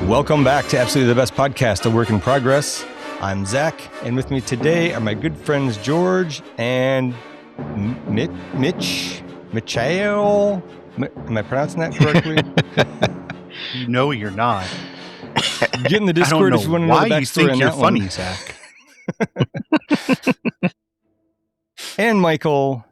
Welcome back to Absolutely the Best Podcast, a work in progress. I'm Zach, and with me today are my good friends George and Mitchell. Am I pronouncing that correctly? No, you're not. Get in the Discord if you want to know the backstory on that one. Why you think you're funny, Zach? And Michael.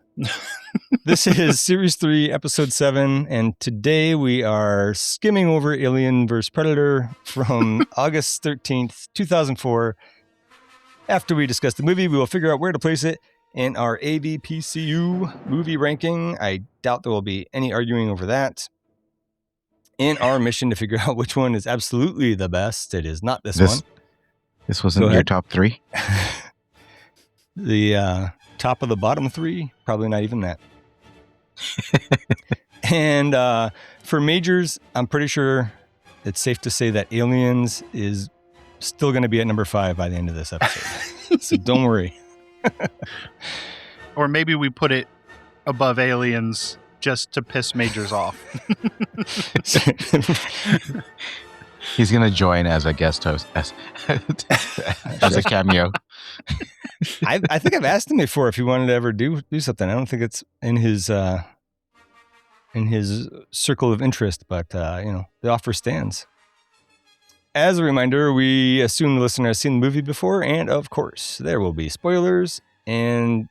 This is Series 3, Episode 7, and today we are skimming over Alien vs. Predator from August 13th, 2004. After we discuss the movie, we will figure out where to place it in our AVPCU movie ranking. I doubt there will be any arguing over that. In our mission to figure out which one is absolutely the best, it is not this one. This wasn't your top three? The top of the bottom three? Probably not even that. And for majors, I'm pretty sure it's safe to say that Aliens is still going to be at number 5 by the end of this episode. So don't worry. Or maybe we put it above Aliens just to piss majors off. He's going to join as a guest host, as a cameo. I think I've asked him before if he wanted to ever do something. I don't think it's in his circle of interest, but the offer stands. As a reminder, we assume the listener has seen the movie before, and of course, there will be spoilers. And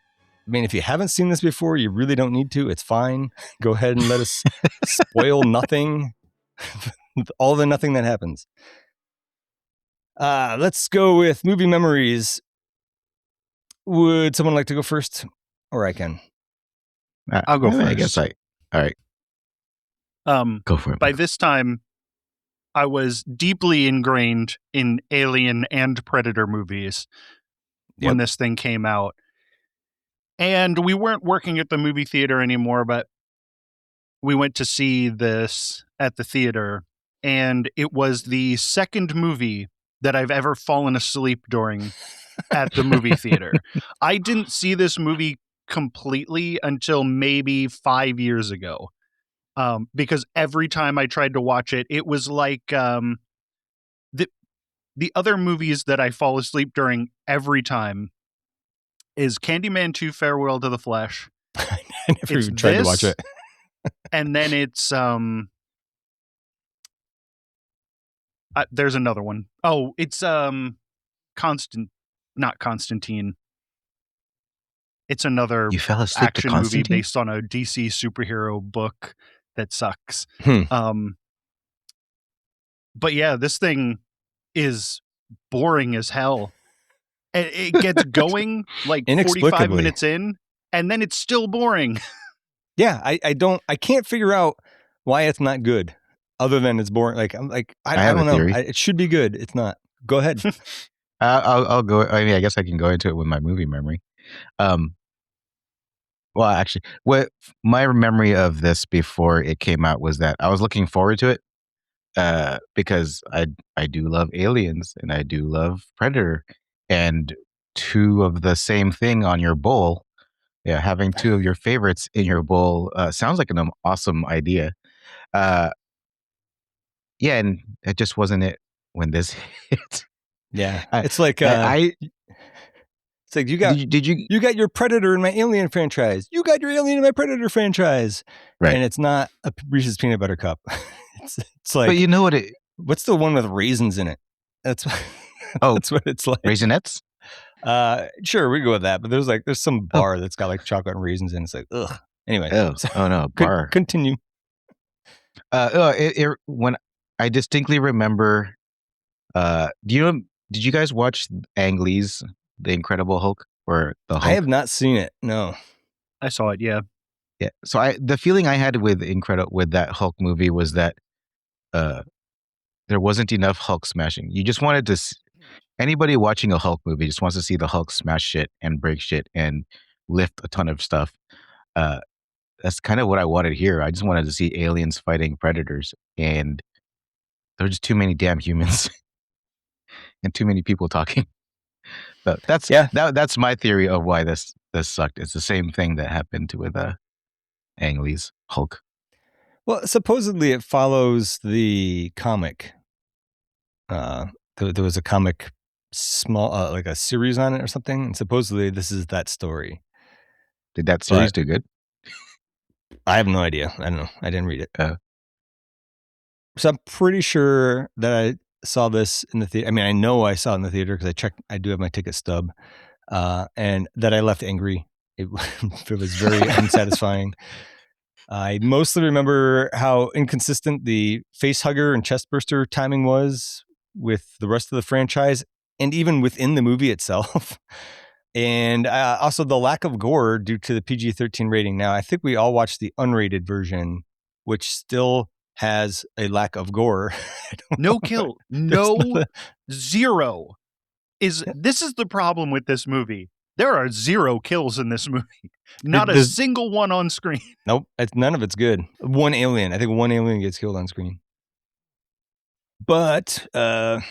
I mean, if you haven't seen this before, you really don't need to. It's fine. Go ahead and let us spoil nothing. All the nothing that happens. Let's go with movie memories. Would someone like to go first? Or I can. I'll go first. I guess all right. Go for it. By this time, I was deeply ingrained in Alien and Predator movies when this thing came out. And we weren't working at the movie theater anymore, but we went to see this at the theater. And it was the second movie that I've ever fallen asleep during at the movie theater. I didn't see this movie completely until maybe 5 years ago. Because every time I tried to watch it, it was like the other movies that I fall asleep during every time is Candyman 2 Farewell to the Flesh. I never even tried to watch it. And then it's there's another one. Oh, it's not Constantine. It's another you fell asleep action to movie based on a DC superhero book that sucks. But yeah, this thing is boring as hell. And it gets going like 45 minutes in, and then it's still boring. Yeah, I can't figure out why it's not good, other than it's boring. I don't know. It should be good. It's not. Go ahead. I'll go. I mean, I guess I can go into it with my movie memory. Well, actually, what my memory of this before it came out was that I was looking forward to it because I do love Aliens and I do love Predator, and two of the same thing on your bowl. Yeah, having two of your favorites in your bowl sounds like an awesome idea. Yeah, and it just wasn't it when this hit. Yeah, it's like it's like you got your Predator in my Alien franchise. You got your Alien in my Predator franchise, right? And it's not a Reese's peanut butter cup. It's like, but you know what? What's the one with raisins in it? That's that's what it's like. Raisinets? Sure, we go with that. But there's some bar that's got like chocolate and raisins in it. It's like, ugh. Anyway, oh no, bar. Continue. When I distinctly remember, did you guys watch Ang Lee's The Incredible Hulk or the Hulk? I have not seen it. No, I saw it. Yeah. So the feeling I had with that Hulk movie was that there wasn't enough Hulk smashing. You just wanted to. Anybody watching a Hulk movie just wants to see the Hulk smash shit and break shit and lift a ton of stuff. That's kind of what I wanted here. I just wanted to see aliens fighting predators, and there were just too many damn humans and too many people talking. But that's my theory of why this sucked. It's the same thing that happened with Ang Lee's Hulk. Well, supposedly it follows the comic There was a comic small like a series on it or something, and supposedly this is that story. Did that series do good? I have no idea. I don't know. I didn't read it. So I'm pretty sure that I saw this in the theater. I mean, I know I saw it in the theater because I do have my ticket stub, and that I left angry. It was very unsatisfying. I mostly remember how inconsistent the face hugger and chest burster timing was with the rest of the franchise, and even within the movie itself. And also the lack of gore due to the PG-13 rating. Now, I think we all watched the unrated version, which still has a lack of gore. No kill. No, zero. This is the problem with this movie. There are 0 kills in this movie. Not a single one on screen. Nope. None of it's good. One alien. I think one alien gets killed on screen. But I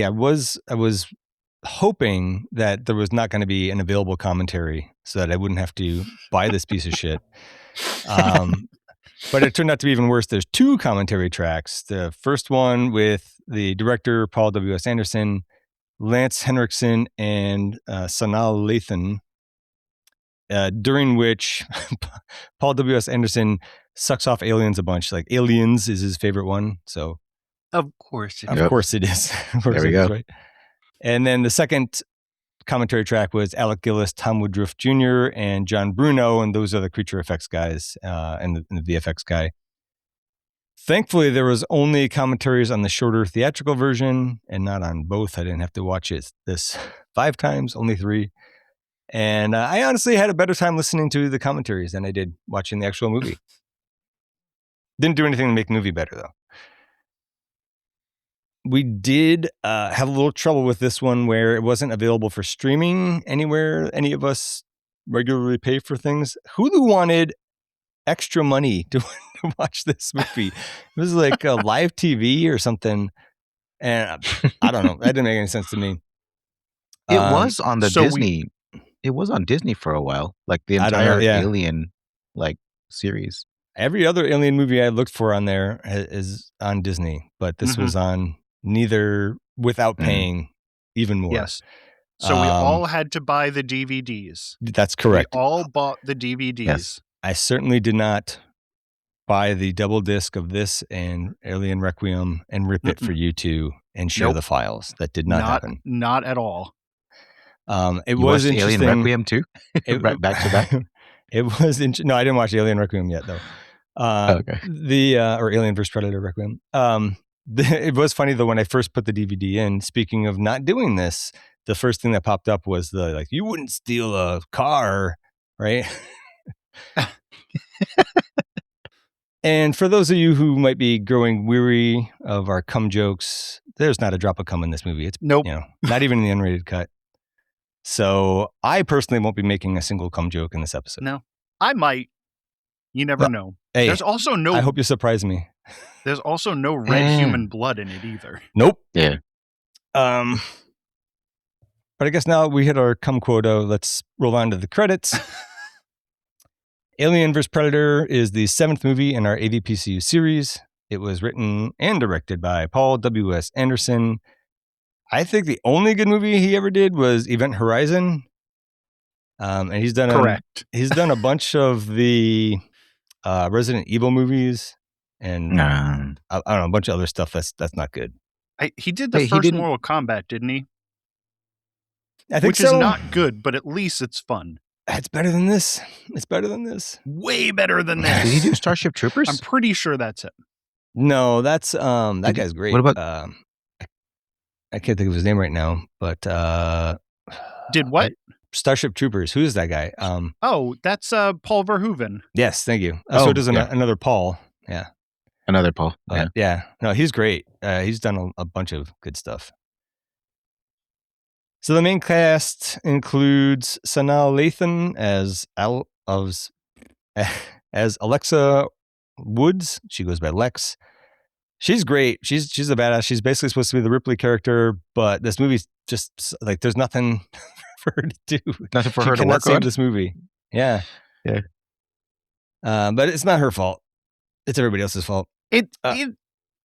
was hoping that there was not going to be an available commentary so that I wouldn't have to buy this piece of shit. But it turned out to be even worse. There's 2 commentary tracks. The first one with the director, Paul W.S. Anderson, Lance Henriksen, and Sanal Lathan, during which Paul W.S. Anderson sucks off aliens a bunch. Like Aliens is his favorite one. So of course it is. Of course it is. There we go. Right? And then the second commentary track was Alec Gillis, Tom Woodruff Jr., and John Bruno, and those are the creature effects guys and the VFX guy. Thankfully, there was only commentaries on the shorter theatrical version and not on both. I didn't have to watch this 5 times, only 3. And I honestly had a better time listening to the commentaries than I did watching the actual movie. Didn't do anything to make the movie better, though. We did have a little trouble with this one where it wasn't available for streaming anywhere any of us regularly pay for things. Hulu wanted extra money to watch this movie. It was like a live TV or something. And I don't know. That didn't make any sense to me. It was on the Disney. It was on Disney for a while. Like the entire Alien series. Every other Alien movie I looked for on there is on Disney, but this was on neither without paying even more. Yes. So we all had to buy the DVDs. That's correct. We all bought the DVDs. Yes. I certainly did not buy the double disc of this and Alien Requiem and rip it for you two and share the files. That did not happen. Not at all. It was interesting. Alien Requiem too? Right back to back? It was no, I didn't watch Alien Requiem yet though. Okay. Or Alien vs Predator Requiem. It was funny though when I first put the DVD in. Speaking of not doing this, the first thing that popped up was you wouldn't steal a car, right? And for those of you who might be growing weary of our cum jokes, there's not a drop of cum in this movie. It's nope. Not even in the unrated cut. So I personally won't be making a single cum joke in this episode. No, I might. You never know. Hey, there's also no. I hope you surprise me. There's also no red human blood in it either. Nope. Yeah. But I guess now we hit our cum quota. Let's roll on to the credits. Alien vs. Predator is the 7th movie in our AVPCU series. It was written and directed by Paul W.S. Anderson. I think the only good movie he ever did was Event Horizon. And he's done he's done a bunch of the Resident Evil movies and I don't know, a bunch of other stuff that's not good. He did the first Mortal Kombat, didn't he? I think Which is not good, but at least it's fun. It's better than this. It's better than this. Way better than this. Did he do Starship Troopers? I'm pretty sure that's it. No, that's that guy's great. What about I can't think of his name right now, but did what? Starship Troopers. Who is that guy? That's Paul Verhoeven. Yes, thank you. So it does another Paul. Yeah. Another Paul. Yeah. No, he's great. He's done a bunch of good stuff. So the main cast includes Sanal Lathan as Alexa Woods. She goes by Lex. She's great. She's a badass. She's basically supposed to be the Ripley character, but this movie's just there's nothing for her to do. Nothing for her to work on. on This movie. Yeah. But it's not her fault. It's everybody else's fault. It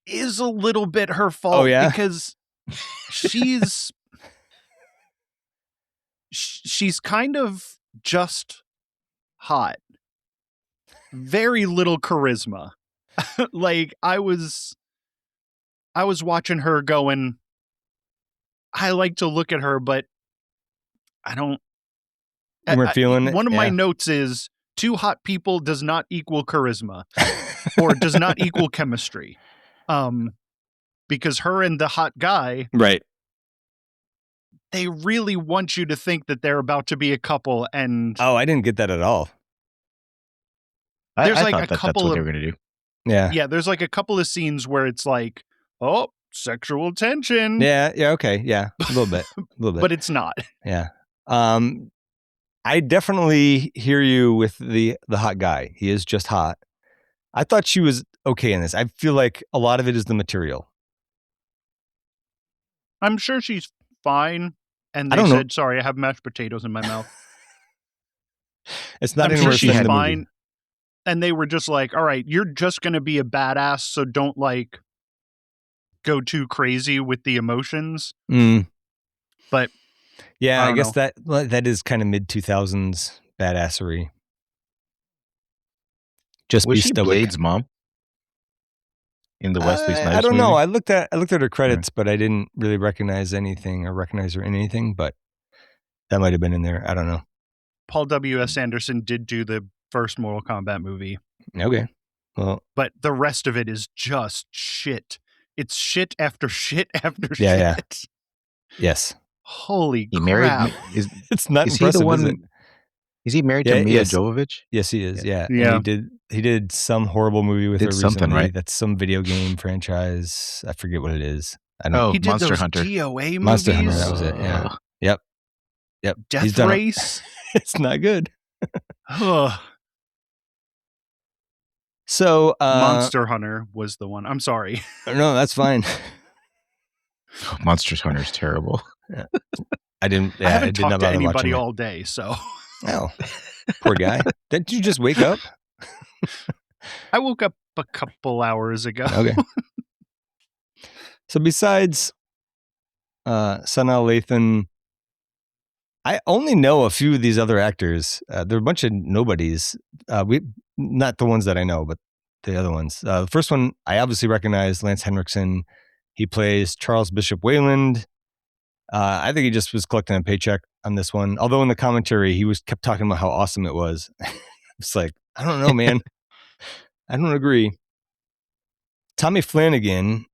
is a little bit her fault. Oh, yeah? Because she's kind of just hot. Very little charisma. Like, I was watching her going, I like to look at her, but I don't. You weren't feeling it? One of my Yeah. notes is, two hot people does not equal charisma or does not equal chemistry. Because her and the hot guy, Right. they really want you to think that they're about to be a couple. And Oh, I didn't get that at all. There's I like thought a that's couple what they of- were going to do. Yeah. yeah, there's like a couple of scenes where it's like, oh, sexual tension. Yeah. Yeah. Okay. Yeah. A little bit. A little bit. But it's not. Yeah. I definitely hear you with the hot guy. He is just hot. I thought she was okay in this. I feel like a lot of it is the material. I'm sure she's fine. And I they don't know. said, sorry, I have mashed potatoes in my mouth. It's not I'm any sure worse she's than the movie. fine. And they were just like, all right, you're just going to be a badass. So don't like go too crazy with the emotions. But yeah, I I guess don't that is kind of mid 2000s badassery. Just Was be she stoic. Blade's mom in the Wesley Snipes I don't know. movie? I looked at her credits, but I didn't really recognize anything or recognize her in anything. But that might have been in there. I don't know. Paul W.S. Anderson did do the first Mortal Kombat movie. Okay. Well, but the rest of it is just shit. It's shit after shit after Yeah, shit. yeah. yes. Holy He crap. married. It's not Is he impressive, the one? is it? Is he married Yeah, to Mia yes. Jovovich? Yes, he is. Yeah. Yeah. And he did some horrible movie with Did her something, recently. right? That's some video game franchise. I forget what it is. I don't. Oh, He did Monster those Hunter. DOA movies. Monster Hunter, that was it, yeah. Yep. He's Death done Race. It's not good. Ugh. So Monster Hunter was the one. I'm sorry. No, that's fine. Monster Hunter's terrible. I didn't. Yeah, I haven't did not talked to bother anybody watching it. all day, so Oh, poor guy. Didn't you just wake up? I woke up a couple hours ago. Okay. So besides Sanaa Lathan, I only know a few of these other actors. They're a bunch of nobodies. Not the ones that I know, but the other ones. The first one I obviously recognize, Lance Henriksen. He plays Charles Bishop Wayland. I think he just was collecting a paycheck on this one. Although in the commentary, he kept talking about how awesome it was. It's like, I don't know, man. I don't agree. Tommy Flanagan,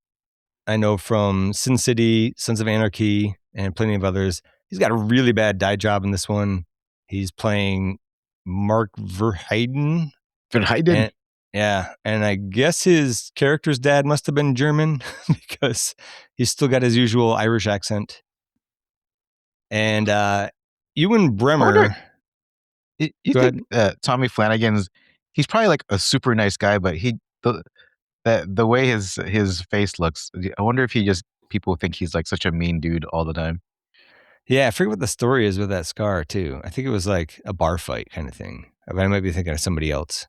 I know from Sin City, Sons of Anarchy, and plenty of others. He's got a really bad dye job in this one. He's playing Mark Verheiden. Verheiden. And I guess his character's dad must have been German because he's still got his usual Irish accent. And Ewan Bremer. You Go think Tommy Flanagan's? He's probably like a super nice guy, but the way his face looks, I wonder if people think he's like such a mean dude all the time. Yeah, I forget what the story is with that scar too. I think it was like a bar fight kind of thing. But I might be thinking of somebody else.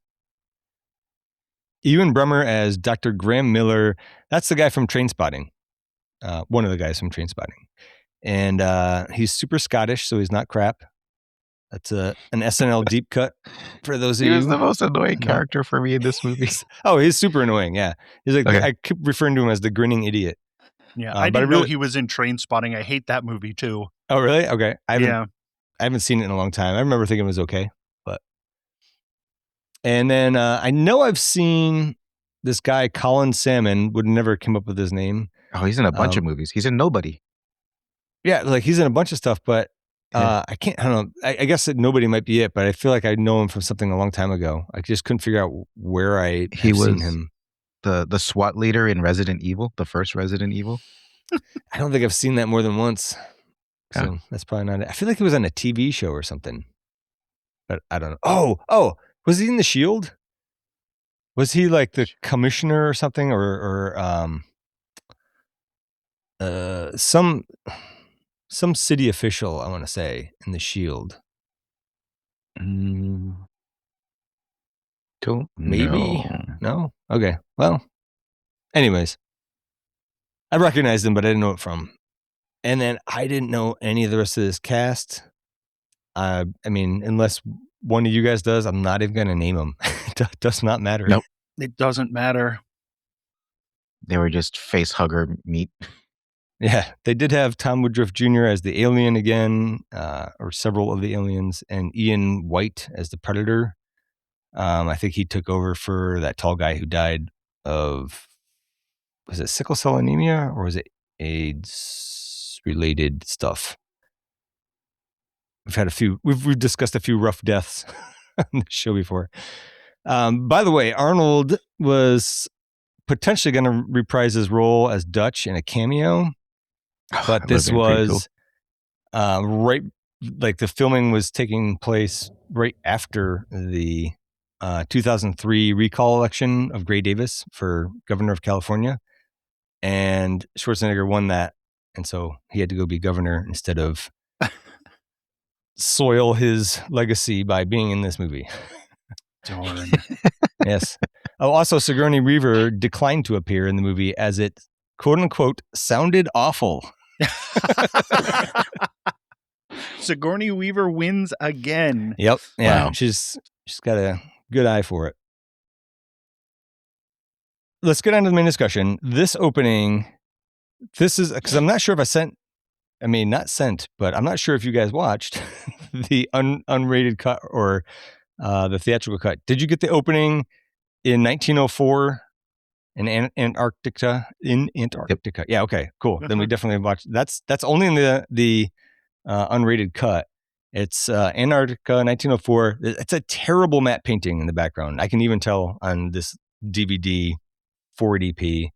Ewan Bremer as Dr. Graham Miller. That's the guy from Trainspotting. One of the guys from Trainspotting. And he's super Scottish, so he's not crap. That's an SNL deep cut for those of you. He was the most annoying character for me in this movie. Oh, he's super annoying. Yeah, he's like Okay. I keep referring to him as the grinning idiot. Yeah, I didn't know he was in Trainspotting. I hate that movie too. Oh, really? Okay. I haven't seen it in a long time. I remember thinking it was okay, but. And then I know I've seen this guy Colin Salmon. Would never come up with his name. Oh, he's in a bunch of movies. He's in Nobody. Yeah, like he's in a bunch of stuff, but I don't know. I guess that Nobody might be it, but I feel like I know him from something a long time ago. I just couldn't figure out where I have seen him. The SWAT leader in Resident Evil, the first Resident Evil. I don't think I've seen that more than once. So that's probably not it. I feel like he was on a TV show or something, but I don't know. Oh, was he in The Shield? Was he like the commissioner or something, or some city official? I want to say in The Shield. Don't Maybe. know. No. Okay. Well. Anyways, I recognized him, but I didn't know it from. And then I didn't know any of the rest of this cast. I mean, unless one of you guys does, I'm not even going to name them. It does not matter. Nope. It doesn't matter. They were just face hugger meat. Yeah, they did have Tom Woodruff Jr. as the alien again, or several of the aliens, and Ian White as the Predator. I think he took over for that tall guy who died of, was it sickle cell anemia or was it AIDS-related stuff? We've discussed a few rough deaths on the show before. By the way, Arnold was potentially going to reprise his role as Dutch in a cameo, but this was right, like the filming was taking place right after the 2003 recall election of Gray Davis for governor of California, and Schwarzenegger won that, and so he had to go be governor instead of soil his legacy by being in this movie. Darn. Yes. Oh, also, Sigourney Weaver declined to appear in the movie as it, quote unquote, sounded awful. Sigourney Weaver wins again. Yep. Yeah. Wow. She's got a good eye for it. Let's get on to the main discussion. This opening, this is because I'm not sure if but I'm not sure if you guys watched the unrated cut or the theatrical cut. Did you get the opening in 1904 in Antarctica? Yep. Yeah. Okay. Cool. Then we definitely watched. That's only in the unrated cut. It's Antarctica 1904. It's a terrible matte painting in the background. I can even tell on this DVD 480p.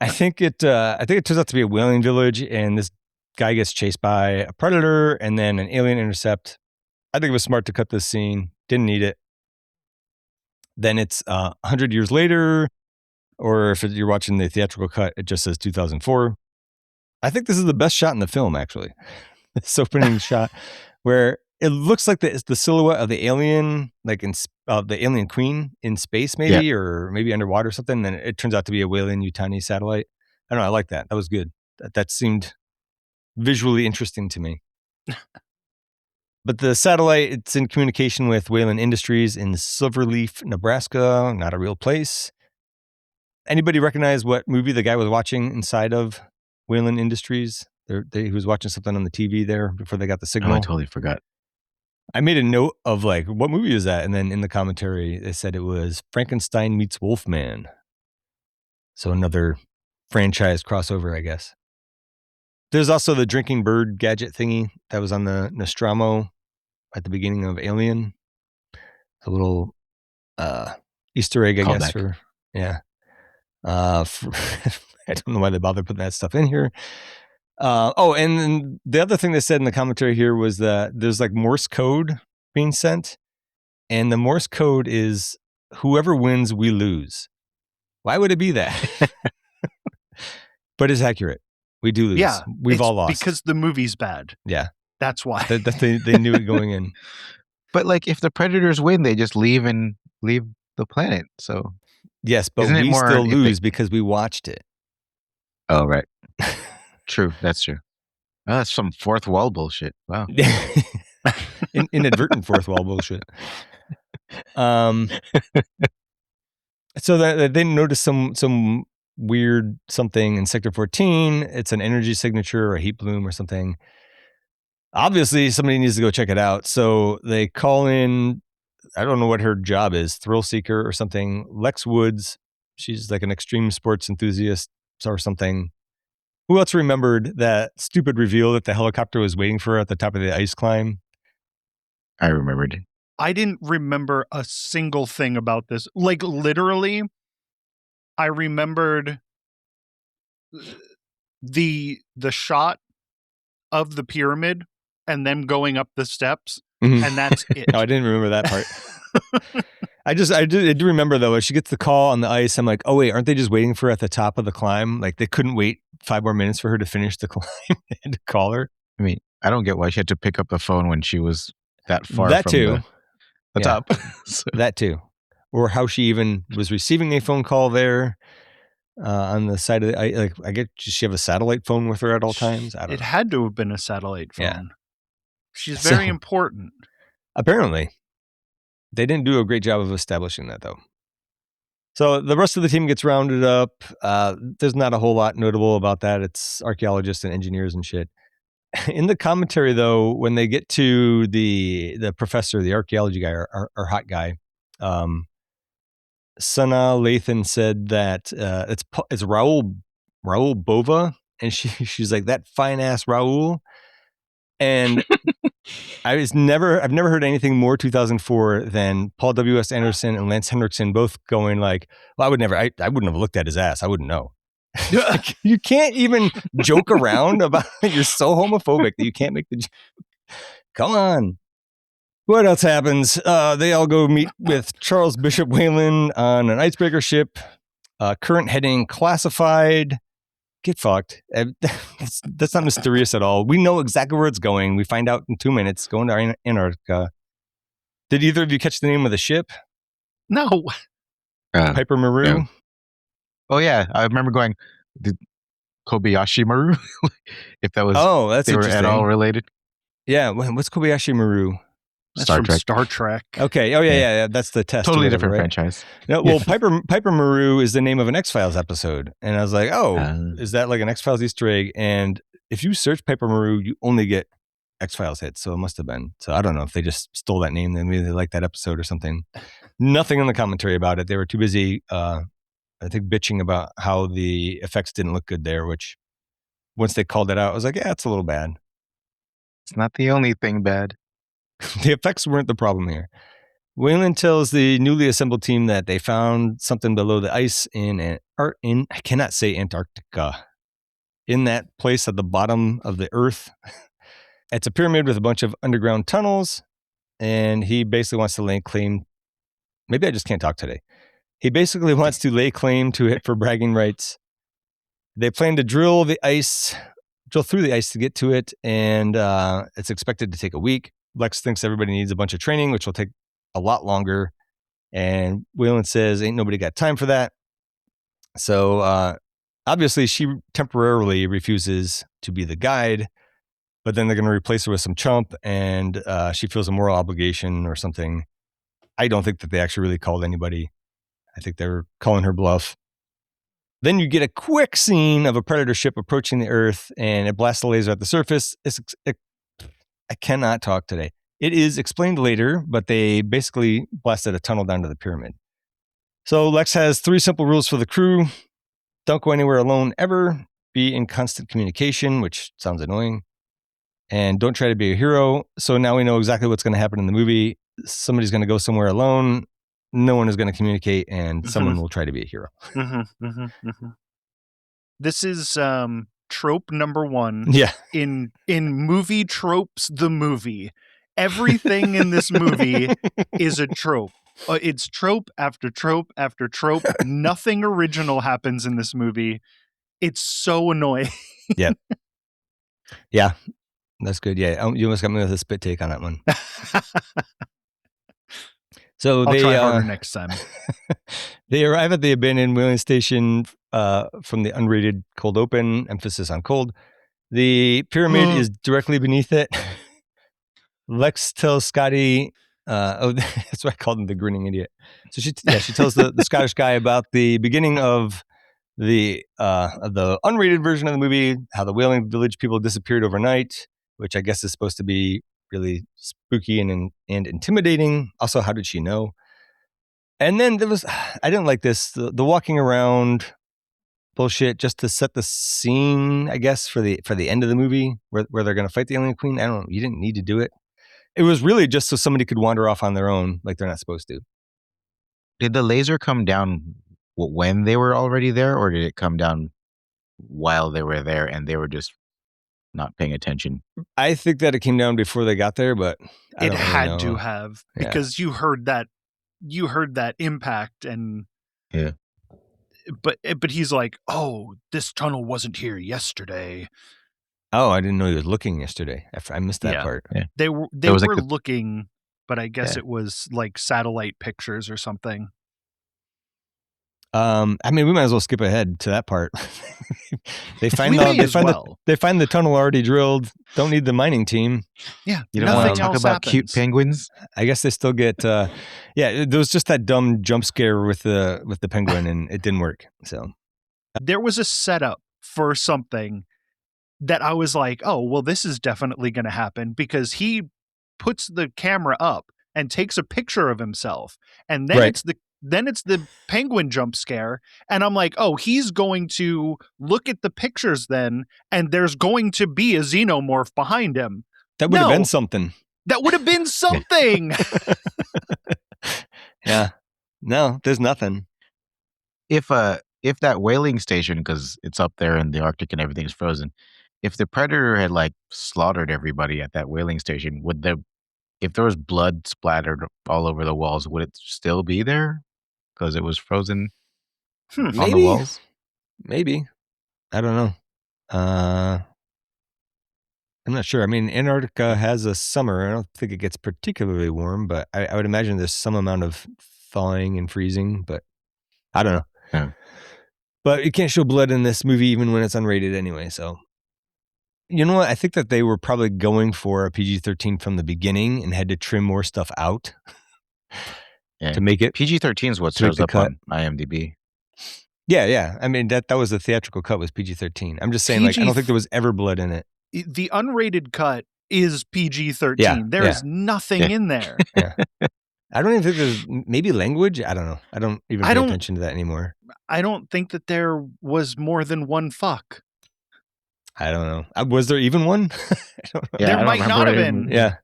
I think it turns out to be a whaling village, and this guy gets chased by a predator and then an alien intercept. I think it was smart to cut this scene. Didn't need it. Then it's 100 years later, or if you're watching the theatrical cut, it just says 2004. I think this is the best shot in the film, actually. This opening shot where it looks like the silhouette of the alien, like the alien queen in space, maybe, or maybe underwater or something. And then it turns out to be a Weyland-Yutani satellite. I don't know. I like that. That was good. That seemed visually interesting to me. But the satellite, it's in communication with Weyland Industries in Silverleaf, Nebraska. Not a real place. Anybody recognize what movie the guy was watching inside of Weyland Industries? He was watching something on the TV there before they got the signal. Oh, I totally forgot. I made a note of like, what movie is that? And then in the commentary, they said it was Frankenstein meets Wolfman. So another franchise crossover, I guess. There's also the drinking bird gadget thingy that was on the Nostromo at the beginning of Alien. A little Easter egg, I guess. For I don't know why they bothered putting that stuff in here. And then the other thing they said in the commentary here was that there's like Morse code being sent, and the Morse code is whoever wins, we lose. Why would it be that? But it's accurate. We do lose. Yeah, we've all lost because the movie's bad. Yeah, that's why. They knew it going in. But like, if the predators win, they just leave the planet. So yes, but we still lose because we watched it. Oh, right. True. That's true. Oh, that's some fourth wall bullshit. Wow. Inadvertent fourth wall bullshit. So that they noticed some weird something in Sector 14. It's an energy signature or a heat bloom or something. Obviously, somebody needs to go check it out. So they call in, I don't know what her job is, thrill seeker or something, Lex Woods. She's like an extreme sports enthusiast or something. Who else remembered that stupid reveal that the helicopter was waiting for her at the top of the ice climb? I remembered. I didn't remember a single thing about this. Like, literally, I remembered the shot of the pyramid and them going up the steps, and that's it. No, I didn't remember that part. I do remember, though, as she gets the call on the ice, I'm like, oh, wait, aren't they just waiting for her at the top of the climb? Like, they couldn't wait 5 more minutes for her to finish the climb and to call her? I mean, I don't get why she had to pick up the phone when she was that far that from too. the top. So. That too. Or how she even was receiving a phone call there. on the side of the. I get. Does she have a satellite phone with her at all times? I don't It know. had to have been a satellite phone. Yeah. She's very So- important. Apparently, they didn't do a great job of establishing that though. So the rest of the team gets rounded up. There's not a whole lot notable about that. It's archaeologists and engineers and shit. In the commentary, though, when they get to the professor, the archaeology guy, or hot guy, Sana Lathan said that it's Raul Bova, and she's like, that fine ass Raul. And I've never heard anything more 2004 than Paul W.S. Anderson and Lance Henriksen both going like, well, I wouldn't have looked at his ass. I wouldn't know. Like, you can't even joke around about it. You're so homophobic that you can't make the joke. Come on. What else happens? They all go meet with Charles Bishop Whalen on an icebreaker ship. Current heading classified. Get fucked. That's not mysterious at all. We know exactly where it's going. We find out in 2 minutes. Going to Antarctica. Did either of you catch the name of the ship? No. Piper Maru? No. Oh, yeah. I remember going, did Kobayashi Maru? If that was, That's they were interesting. at all related. Yeah. What's Kobayashi Maru? That's Star from Trek. Star Trek. Okay. Oh, yeah. That's the test. Totally or whatever, different right? franchise. No, well, Piper Maru is the name of an X-Files episode. And I was like, is that like an X-Files Easter egg? And if you search Piper Maru, you only get X-Files hits. So it must have been. So I don't know if they just stole that name. Then maybe they liked that episode or something. Nothing in the commentary about it. They were too busy, I think, bitching about how the effects didn't look good there, which once they called it out, I was like, yeah, it's a little bad. It's not the only thing bad. The effects weren't the problem here. Whalen tells the newly assembled team that they found something below the ice in I cannot say Antarctica, in that place at the bottom of the earth. It's a pyramid with a bunch of underground tunnels, and he basically wants to lay claim. Maybe I just can't talk today. He basically wants to lay claim to it for bragging rights. They plan to drill through the ice to get to it, and it's expected to take a week. Lex thinks everybody needs a bunch of training, which will take a lot longer. And Whalen says, ain't nobody got time for that. So obviously she temporarily refuses to be the guide, but then they're going to replace her with some chump, and she feels a moral obligation or something. I don't think that they actually really called anybody. I think they're calling her bluff. Then you get a quick scene of a predator ship approaching the Earth, and it blasts a laser at the surface. I cannot talk today. It is explained later, but they basically blasted a tunnel down to the pyramid. So Lex has 3 simple rules for the crew. Don't go anywhere alone ever. Be in constant communication, which sounds annoying. And don't try to be a hero. So now we know exactly what's going to happen in the movie. Somebody's going to go somewhere alone. No one is going to communicate, and someone will try to be a hero. This is trope number 1 Yeah. in movie tropes, the movie. Everything in this movie is a trope. It's trope after trope after trope. Nothing original happens in this movie. It's so annoying. Yeah. Yeah. That's good. Yeah. You almost got me with a spit take on that one. So I'll try harder next time. They arrive at the abandoned whaling station from the unrated cold open, emphasis on cold. The pyramid is directly beneath it. Lex tells Scotty, that's why I called him the grinning idiot. So she tells the Scottish guy about the beginning of the unrated version of the movie, how the whaling village people disappeared overnight, which I guess is supposed to be really spooky and intimidating. Also, how did she know? And then I didn't like this, the walking around bullshit just to set the scene, I guess, for the end of the movie where they're going to fight the alien queen. I don't know. You didn't need to do it. It was really just so somebody could wander off on their own like they're not supposed to. Did the laser come down when they were already there, or did it come down while they were there and they were just not paying attention? I think that it came down before they got there, but it had to have, because you heard that impact, and but he's like, oh, this tunnel wasn't here yesterday. Oh, I didn't know he was looking yesterday. I missed that part. Yeah. They were looking, but I guess it was like satellite pictures or something. I mean, we might as well skip ahead to that part. They find the tunnel already drilled. Don't need the mining team. Yeah, You don't want to talk about cute happens. penguins? I guess they still get. There was just that dumb jump scare with the penguin, and it didn't work. So there was a setup for something that I was like, oh, well, this is definitely going to happen, because he puts the camera up and takes a picture of himself, and then it's the penguin jump scare, and I'm like, oh, he's going to look at the pictures then, and there's going to be a xenomorph behind him. That would have been something. That would have been something. Yeah. No, there's nothing. If that whaling station, because it's up there in the Arctic and everything's frozen, if the predator had like slaughtered everybody at that whaling station, if there was blood splattered all over the walls, would it still be there? Because it was frozen on the walls? Maybe. I don't know. I'm not sure. I mean, Antarctica has a summer. I don't think it gets particularly warm, but I would imagine there's some amount of thawing and freezing, but I don't know. Yeah. But you can't show blood in this movie even when it's unrated anyway, so. You know what? I think that they were probably going for a PG-13 from the beginning and had to trim more stuff out to make it. PG-13 is what shows up on IMDb. Yeah. I mean, that was the theatrical cut, was PG-13. I'm just saying, I don't think there was ever blood in it. The unrated cut is PG-13. Yeah, there is nothing in there. Yeah. I don't even think there's maybe language. I don't know. I don't even pay attention to that anymore. I don't think that there was more than one fuck. I don't know. Was there even one? I don't know. There might not have been. Yeah.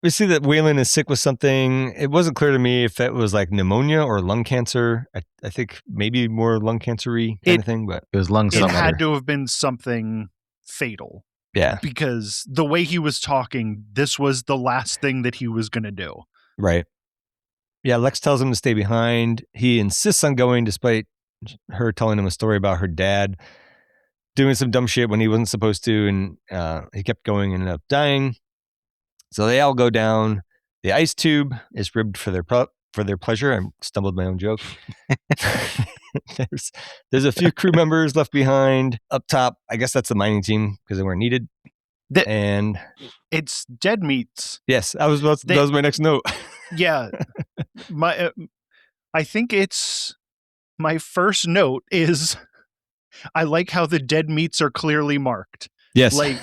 We see that Waylon is sick with something. It wasn't clear to me if that was like pneumonia or lung cancer. I think maybe more lung cancer-y kind of thing, but it was lung. It had to have been something fatal. Yeah. Because the way he was talking, this was the last thing that he was going to do. Right. Yeah, Lex tells him to stay behind. He insists on going despite her telling him a story about her dad doing some dumb shit when he wasn't supposed to, and he kept going and ended up dying. So they all go down. The ice tube is ribbed for their pleasure. I stumbled my own joke. There's a few crew members left behind up top. I guess that's the mining team because they weren't needed. And it's dead meats. Yes, that was my next note. Yeah, I think it's my first note is I like how the dead meats are clearly marked. Yes, like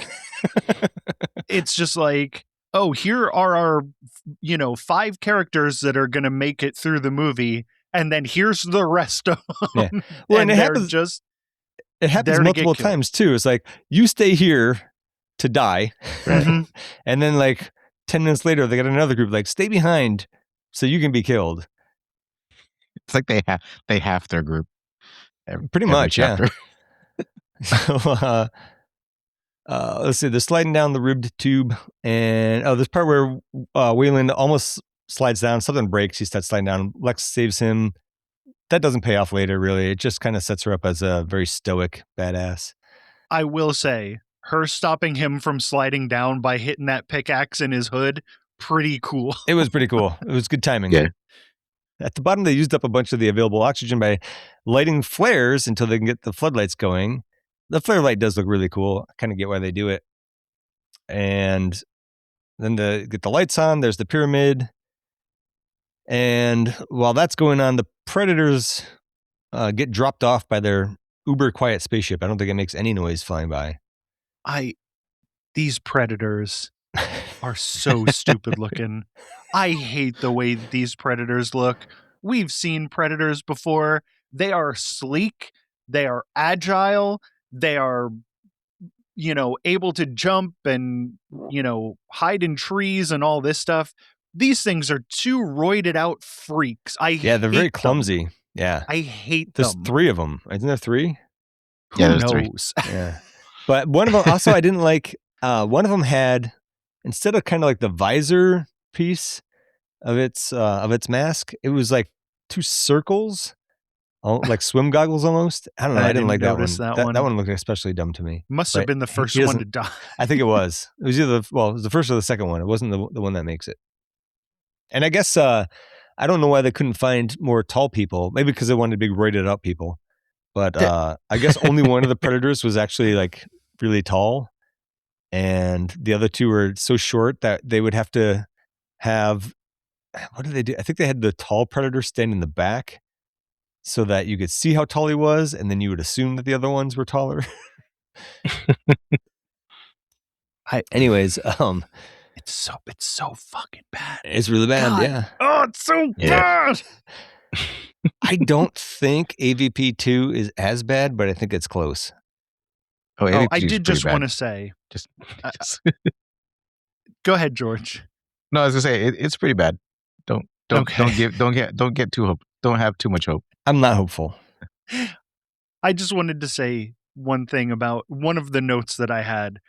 it's just like, oh, here are our 5 characters that are going to make it through the movie, and then here's the rest of them. Yeah. Well, and it happens multiple times too. It's like you stay here to die, right? And then like 10 minutes later, they got another group like stay behind so you can be killed. It's like they have their group. Pretty much, chapter. Yeah. So, let's see. They're sliding down the ribbed tube, and this part where Waylon almost slides down. Something breaks. He starts sliding down. Lex saves him. That doesn't pay off later, really. It just kind of sets her up as a very stoic badass. I will say, her stopping him from sliding down by hitting that pickaxe in his hood, pretty cool. It was pretty cool. It was good timing. Yeah. At the bottom, they used up a bunch of the available oxygen by lighting flares until they can get the floodlights going. The flare light does look really cool. I kind of get why they do it. And then to get the lights on, there's the pyramid. And while that's going on, the Predators get dropped off by their uber quiet spaceship. I don't think it makes any noise flying by. These Predators are so stupid looking. I hate the way these Predators look. We've seen Predators before. They are sleek. They are agile. They are, able to jump and, hide in trees and all this stuff. These things are 2 roided out freaks. They're very clumsy. Yeah. I hate There's them. 3 of them. Isn't there 3? Who knows? 3. Yeah. But one of them, also, I didn't like, one of them had, instead of kind of like the visor piece of its mask, it was like 2 circles, like swim goggles almost. I don't know. I didn't like that one. That one looked especially dumb to me. Must have been the first one to die. I think it was. It was either, it was the first or the second one. It wasn't the one that makes it. And I guess I don't know why they couldn't find more tall people. Maybe because they wanted to be roided up people. But I guess only one of the predators was actually like really tall. And the other two were so short that they would have to have, what did they do? I think they had the tall predator stand in the back so that you could see how tall he was. And then you would assume that the other ones were taller. Anyways, it's so fucking bad. It's really bad. God. Yeah. Oh, it's so bad. I don't think AVP2 is as bad, but I think it's close. Oh, I did just want to say, just go ahead, George. No, I was gonna say it's pretty bad. Don't get too hope. Don't have too much hope. I'm not hopeful. I just wanted to say one thing about one of the notes that I had.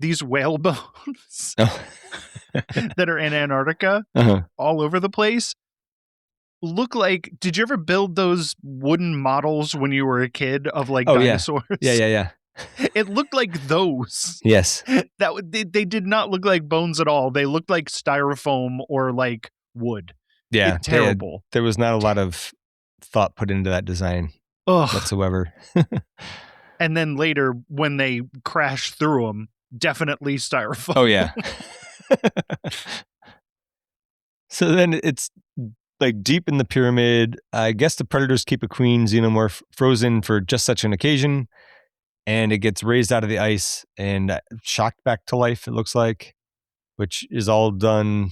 These whale bones that are in Antarctica all over the place look like, did you ever build those wooden models when you were a kid of like dinosaurs? Yeah. It looked like those. Yes. They did not look like bones at all. They looked like styrofoam or like wood. Yeah. Terrible. There was not a lot of thought put into that design whatsoever. And then later when they crash through them, definitely styrofoam. Oh, yeah. So then it's like deep in the pyramid. I guess the predators keep a queen xenomorph frozen for just such an occasion. And it gets raised out of the ice and shocked back to life, it looks like, which is all done,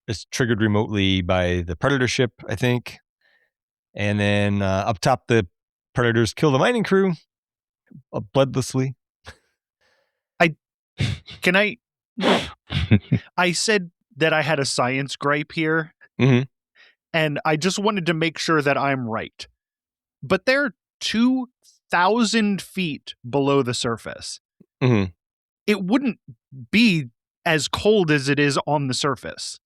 it's triggered remotely by the predator ship, I think. And then up top, the predators kill the mining crew bloodlessly. I said that I had a science gripe here, and I just wanted to make sure that I'm right. But they're 2,000 feet below the surface. It wouldn't be as cold as it is on the surface,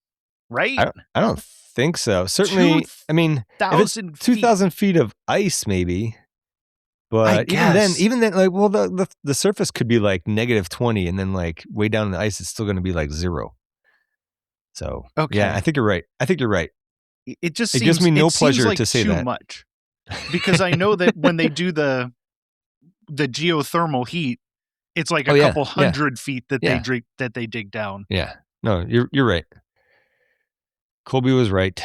right? I don't think so. Certainly, I mean, 2,000 feet of ice, maybe. But even then, like, well, the surface could be like -20, and then like way down in the ice, it's still going to be like 0. So, yeah, I think you're right. It gives me no pleasure to say that. Much, because I know that when they do the geothermal heat, it's like a couple hundred feet that they dig down. Yeah, no, you're right. Colby was right.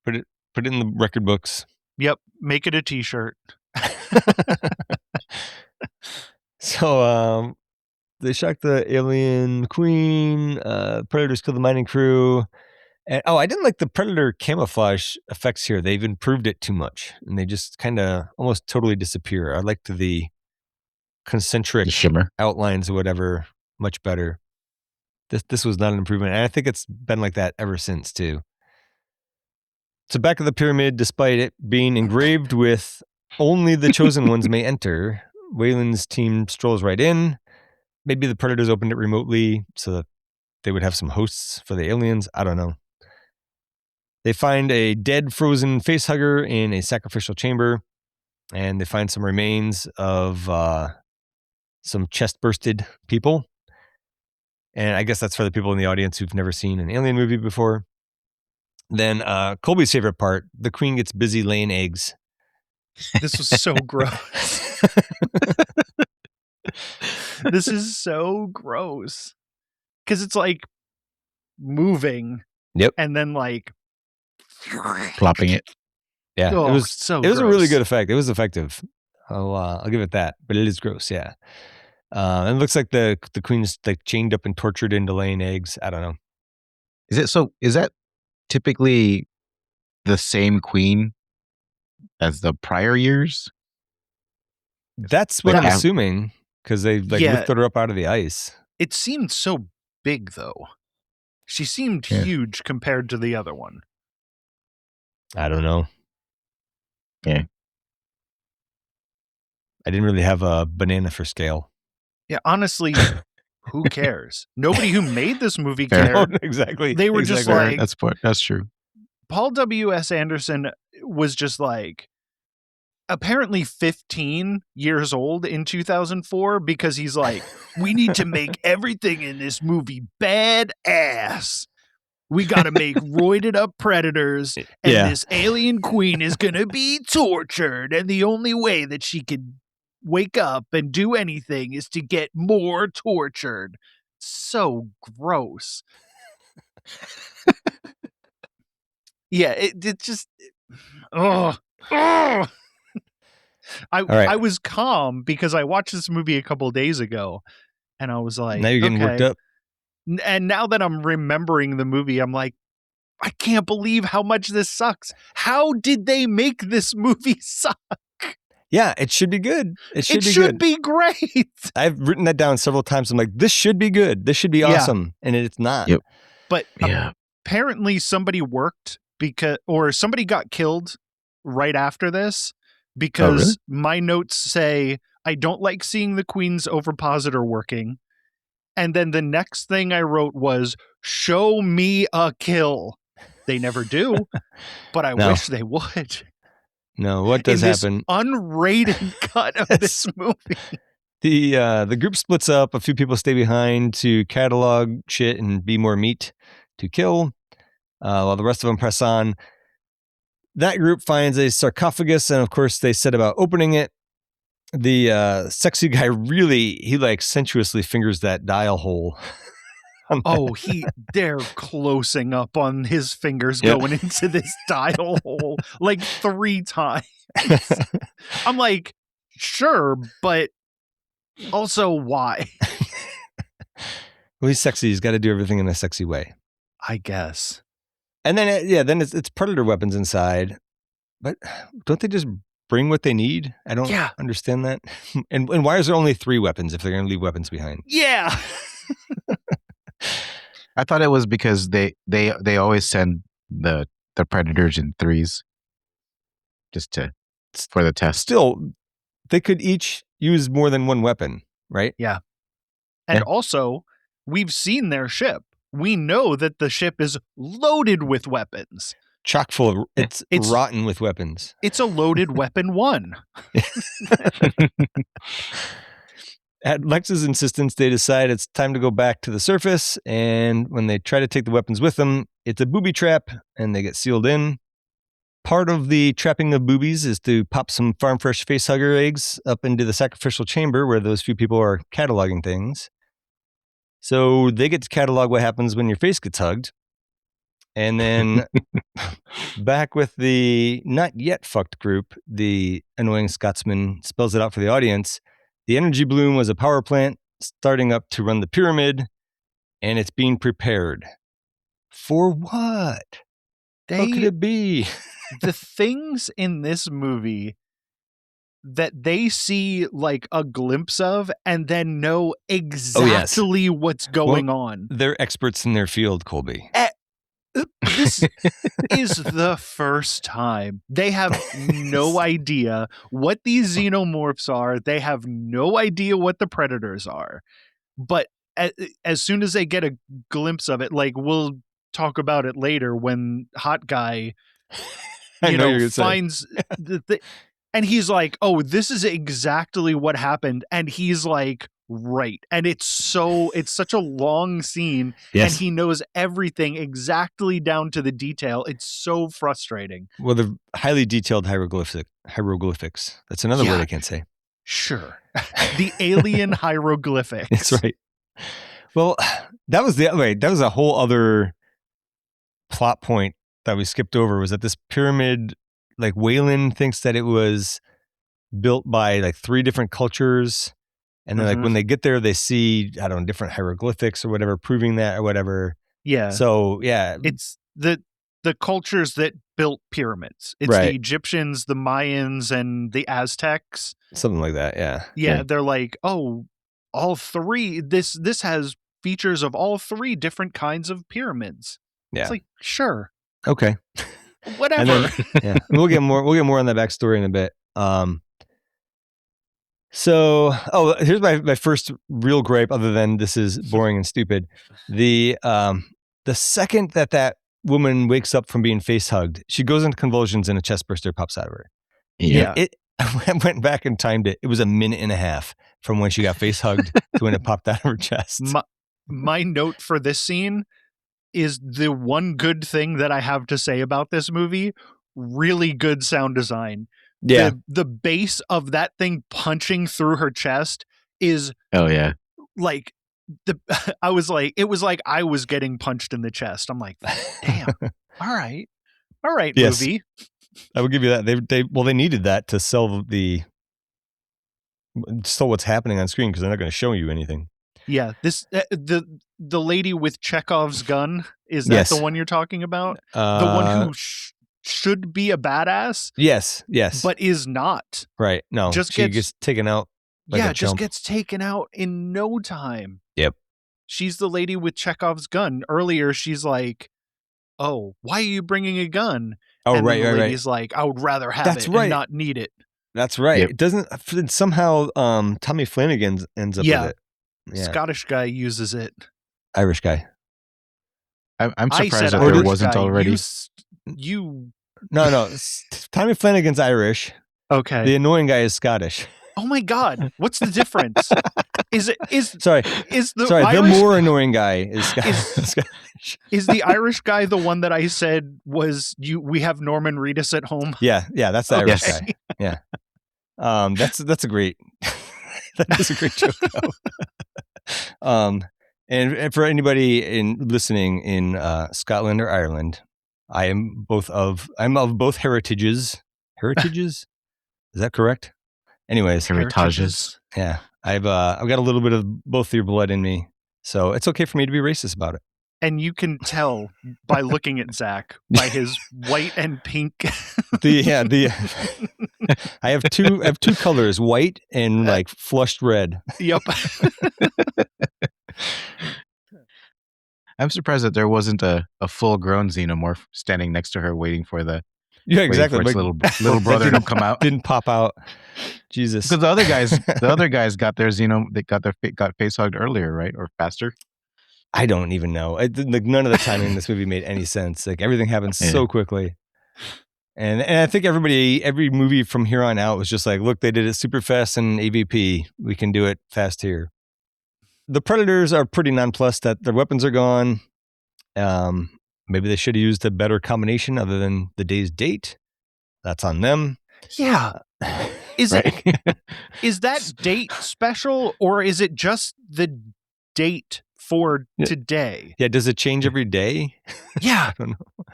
Put it in the record books. Yep, make it a T-shirt. So they shock the alien queen, predators kill the mining crew, and I didn't like the predator camouflage effects here. They've improved it too much and they just kind of almost totally disappear. I liked the concentric shimmer outlines or whatever much better. This was not an improvement, and I think it's been like that ever since too. So back of the pyramid, despite it being engraved with only the chosen ones may enter, Wayland's team strolls right in. Maybe the predators opened it remotely so that they would have some hosts for the aliens. I don't know. They find a dead frozen facehugger in a sacrificial chamber, and they find some remains of some chest-bursted people. And I guess that's for the people in the audience who've never seen an alien movie before. Then Colby's favorite part, the queen gets busy laying eggs. This was so gross. This is so gross. Because it's like moving. Yep. And then like plopping it. Yeah. Oh, it was so it was gross. a really good effect. It was effective. I'll give it that. But it is gross, yeah. And it looks like the queen's like chained up and tortured into laying eggs. I don't know. Is that typically the same queen as the prior years? That's what I'm assuming, because they lifted her up out of the ice. It seemed so big though. She seemed huge compared to the other one. I don't know. Yeah. I didn't really have a banana for scale. Yeah, honestly, who cares? Nobody who made this movie cared. Exactly. They were just like, that's true. Paul W.S. Anderson was just like apparently 15 years old in 2004 because he's like, we need to make everything in this movie badass. We got to make roided up predators, and this alien queen is going to be tortured, and the only way that she can wake up and do anything is to get more tortured. So gross. Yeah, it just... Oh. I was calm because I watched this movie a couple of days ago, and I was like, now you're getting worked up. And now that I'm remembering the movie, I'm like, I can't believe how much this sucks. How did they make this movie suck? Yeah, it should be good. It should be great. I've written that down several times. I'm like, this should be good. This should be awesome. And it's not. Yep. But apparently somebody worked or somebody got killed right after this because my notes say, I don't like seeing the Queen's ovipositor working. And then the next thing I wrote was, show me a kill. They never do, but I wish they would. No, what does happen? This unrated cut of this movie. The group splits up. A few people stay behind to catalog shit and be more meat to kill, while the rest of them press on. That group finds a sarcophagus, and of course they set about opening it. The sexy guy he like sensuously fingers that dial hole. They're closing up on his fingers going into this dial hole like 3 times. I'm like, sure, but also why? Well, he's sexy. He's got to do everything in a sexy way, I guess. And then, then it's predator weapons inside. But don't they just bring what they need? I don't understand that. And why is there only 3 weapons if they're going to leave weapons behind? Yeah. I thought it was because they always send the predators in 3s just for the test. Still, they could each use more than 1 weapon, right? Yeah. And also, we've seen their ship. We know that the ship is loaded with weapons. Chock full of it's rotten with weapons. It's a loaded weapon 1. At Lex's insistence, they decide it's time to go back to the surface, and when they try to take the weapons with them, it's a booby trap, and they get sealed in. Part of the trapping of boobies is to pop some farm fresh facehugger eggs up into the sacrificial chamber where those few people are cataloging things. So they get to catalog what happens when your face gets hugged. And then back with the not yet fucked group, the annoying Scotsman spells it out for the audience. The energy bloom was a power plant starting up to run the pyramid, and it's being prepared. For what? What could it be? The things in this movie that they see like a glimpse of and then know exactly what's going on. They're experts in their field, Colby. This is the first time. They have no idea what these xenomorphs are. They have no idea what the predators are. But as soon as they get a glimpse of it, like we'll talk about it later when Hot Guy finds and he's like, oh, this is exactly what happened. And he's like, right. And it's such a long scene, and he knows everything exactly down to the detail. It's so frustrating. Well, the highly detailed hieroglyphics. That's another word I can't say. Sure. The alien hieroglyphics. That's right. Well, that was a whole other plot point that we skipped over, was that this pyramid, like Wayland thinks that it was built by like 3 different cultures. And then, like, when they get there, they see, I don't know, different hieroglyphics or whatever, proving that or whatever. Yeah. So, yeah. It's the cultures that built pyramids. It's the Egyptians, the Mayans, and the Aztecs. Something like that, yeah. Yeah, they're like, oh, all 3. This has features of all 3 different kinds of pyramids. Yeah. It's like, sure. Okay. Whatever. Then, we'll get more on that backstory in a bit. So, here's my first real gripe, other than this is boring and stupid. The second that woman wakes up from being face hugged, she goes into convulsions and a chest burster pops out of her. Yeah. I went back and timed it. It was a minute and a half from when she got face hugged to when it popped out of her chest. My note for this scene, is the one good thing that I have to say about this movie. Really good sound design. Yeah. The base of that thing punching through her chest is like it was like I was getting punched in the chest. I'm like, damn. All right, Yes. movie. I would give you that. They needed that to sell what's happening on screen, because they're not going to show you anything. Yeah, this the lady with Chekhov's gun, is that the one you're talking about? The one who should be a badass? Yes, but is not. Right. No, she gets taken out. Just gets taken out in no time. Yep. She's the lady with Chekhov's gun. Earlier, she's like, "Oh, why are you bringing a gun?" Oh, and right, the lady's like, "I would rather have it and not need it." That's right. Yep. It doesn't somehow. Tommy Flanagan ends up with it. Yeah. Scottish guy uses it. Irish guy. I'm surprised that there wasn't already. No. Tommy Flanagan's Irish. Okay. The annoying guy is Scottish. Oh my God! What's the difference? The more annoying guy is Scottish. Is the Irish guy the one that I said was we have Norman Reedus at home? Yeah, that's the Irish guy. Yeah. That's a great that is a great joke though. And for anybody listening in Scotland or Ireland, I'm of both heritages. Heritages? Is that correct? Anyways, heritages. Yeah. I've got a little bit of both your blood in me, so it's okay for me to be racist about it. And you can tell by looking at Zach by his white and pink. I have two colors, white and like flushed red. Yep. I'm surprised that there wasn't a full-grown xenomorph standing next to her, waiting for the exactly for its little brother to come out. Didn't pop out. Jesus. Because the other guys got their they got face hugged earlier, right, or faster. I don't even know. None of the timing in this movie made any sense. Like everything happened so quickly, and I think every movie from here on out was just like, look, they did it super fast in AVP. We can do it fast here. The Predators are pretty nonplussed that their weapons are gone. Maybe they should have used a better combination other than the day's date. That's on them. Yeah. Is that date special, or is it just the date for today? Yeah, does it change every day? Yeah. I don't know.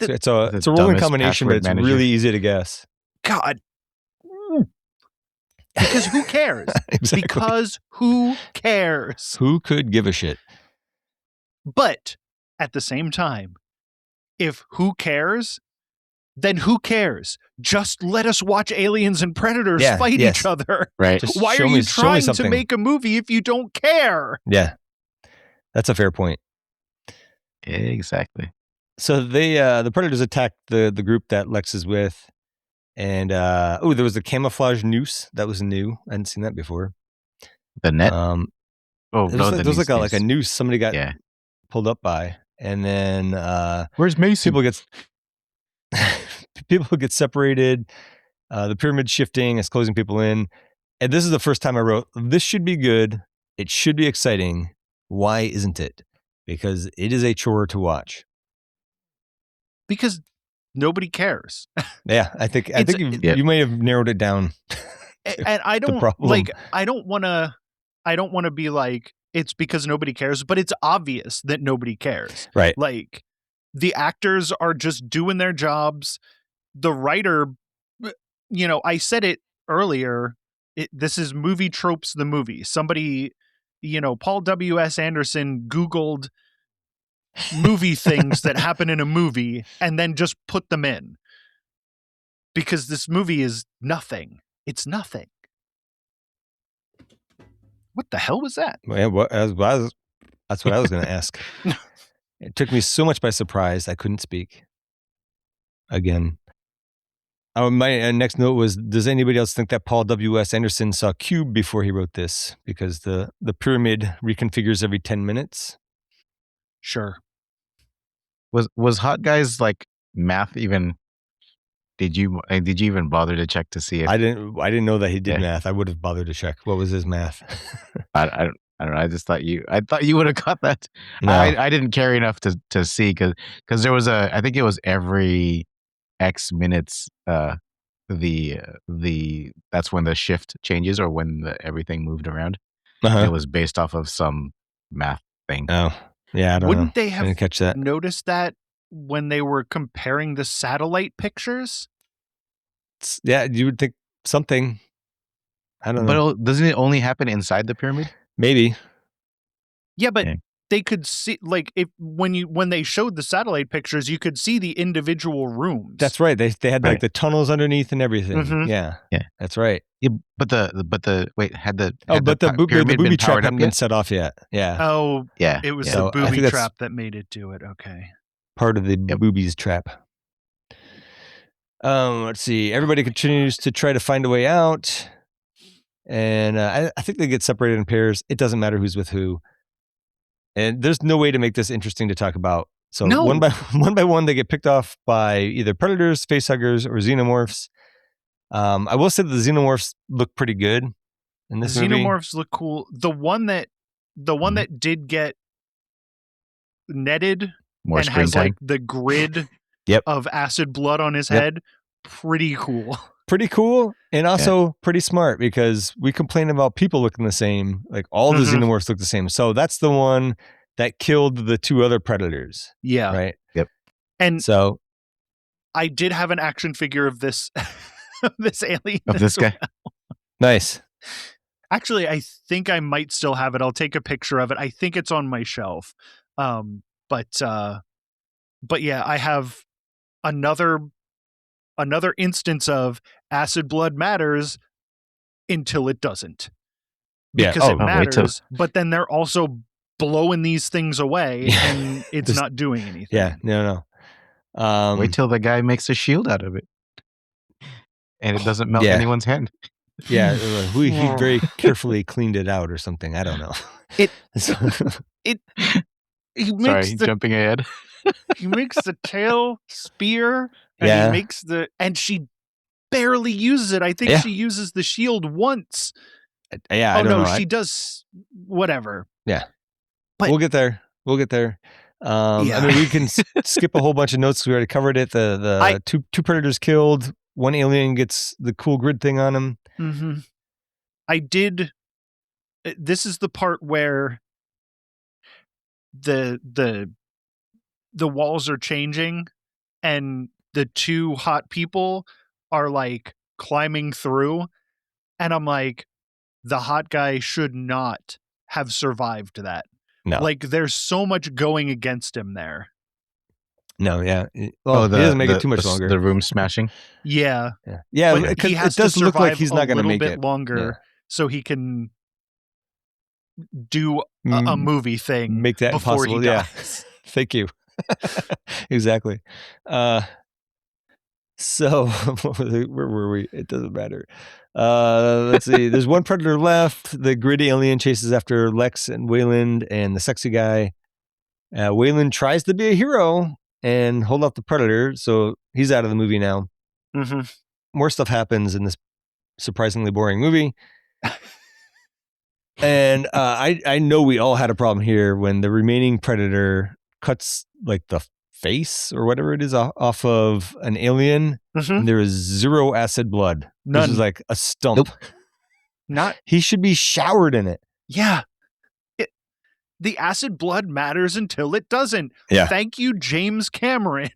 It's a rolling combination, but it's really easy to guess. God. Because who cares? Exactly. Because who cares? Who could give a shit? But at the same time, if who cares, then who cares? Just let us watch aliens and predators fight each other. Right. Just why are you trying to make a movie if you don't care? Yeah. That's a fair point. Exactly. So the predators attacked the group that Lex is with. And there was a camouflage noose that was new. I hadn't seen that before. The net. There was like a noose somebody got pulled up by, and then where's Mason? People get separated. The pyramid shifting is closing people in, and this is the first time I wrote, this should be good. It should be exciting. Why isn't it? Because it is a chore to watch. Because nobody cares. Yeah, I think you may have narrowed it down. And I don't I don't want to be like, it's because nobody cares, but it's obvious that nobody cares. Right. Like, the actors are just doing their jobs. The writer, I said it earlier, this is Movie Tropes, the movie. Somebody, Paul W.S. Anderson Googled movie things that happen in a movie and then just put them in. Because this movie is nothing. It's nothing. What the hell was that? Well, that's what I was going to ask. It took me so much by surprise, I couldn't speak. Again. My next note was, does anybody else think that Paul W.S. Anderson saw Cube before he wrote this? Because the pyramid reconfigures every 10 minutes. Sure. Was Hot Guys like math even? Did you even bother to check to see if I didn't know that he did math. I would have bothered to check. What was his math? I I don't know. I just thought you would have got that. No. I didn't care enough to see because there was I think it was every X minutes. That's when the shift changes or when everything moved around. Uh-huh. It was based off of some math thing. Oh, yeah. I don't know. Wouldn't they I have didn't catch that. noticed that when they were comparing the satellite pictures? Yeah, you would think something. I don't know. But doesn't it only happen inside the pyramid? Maybe. Yeah, but Yeah. they could see, like, when they showed the satellite pictures, you could see the individual rooms. That's right. They had like Right. the tunnels underneath and everything. Mhm. Yeah. Yeah. That's right. Yeah, but the wait had the The pyramid booby been trap powered hadn't up been yet? set off yet. Yeah. Oh, Yeah, it was yeah. So the I think booby that's- trap that made it do it. Okay. Part of the Yep. boobies trap. Let's see. Everybody continues to try to find a way out. And I think they get separated in pairs. It doesn't matter who's with who. And there's no way to make this interesting to talk about. So No. one by one, they get picked off by either predators, facehuggers, or xenomorphs. I will say that the xenomorphs look pretty good in this movie. Xenomorphs look cool. The one that did get netted More and screen has time. like the grid Yep. of acid blood on his Yep. head, pretty cool. Pretty cool and also pretty smart because we complain about people looking the same. Like all the Mhm. xenomorphs look the same. So that's the one that killed the two other predators, Yeah. right? And So I did have an action figure of this this alien. Of this as guy. well. nice. Actually, I think I might still have it. I'll take a picture of it. I think it's on my shelf. But yeah, I have another instance of acid blood matters until it doesn't. Yeah. Because it wait till- matters, but then they're also blowing these things away Yeah. and it's There's- not doing anything. Yeah. No. Wait till the guy makes a shield out of it, and it doesn't melt Yeah. anyone's hand. Yeah. He very carefully cleaned it out or something. I don't know. It- So- He Sorry, makes the jumping ahead. he makes the tail spear and Yeah. he makes and she barely uses it. I think Yeah. she uses the shield once. yeah. I Oh don't no, know. she does whatever. but- We'll get there. I Yeah. mean, we can skip a whole bunch of notes. We already covered it. The two predators killed. One alien gets the cool grid thing on him. Mm-hmm. I did. This is the part where the walls are changing, and the two hot people are like climbing through, and I'm like, the hot guy should not have survived that. No. Like, there's so much going against him there. No, yeah. Well, he doesn't make it too much longer. The room smashing. Yeah, Yeah, but because he has it does to look like survive he's not going to a little make bit it longer so he can do a Mm, movie thing make that before impossible. he Yeah. dies. Thank you. Exactly. So where were we? It doesn't matter. Let's see. There's one predator left. The grid alien chases after Lex and Wayland and the sexy guy. Wayland tries to be a hero and hold off the predator, so he's out of the movie now. Mm-hmm. More stuff happens in this surprisingly boring movie. And I know we all had a problem here when the remaining predator cuts like the face or whatever it is off of an alien. Mm-hmm. And there is zero acid blood. None. This is like a stump. Nope. Not He should be showered in it. yeah. The acid blood matters until it doesn't. Yeah. Thank you, James Cameron.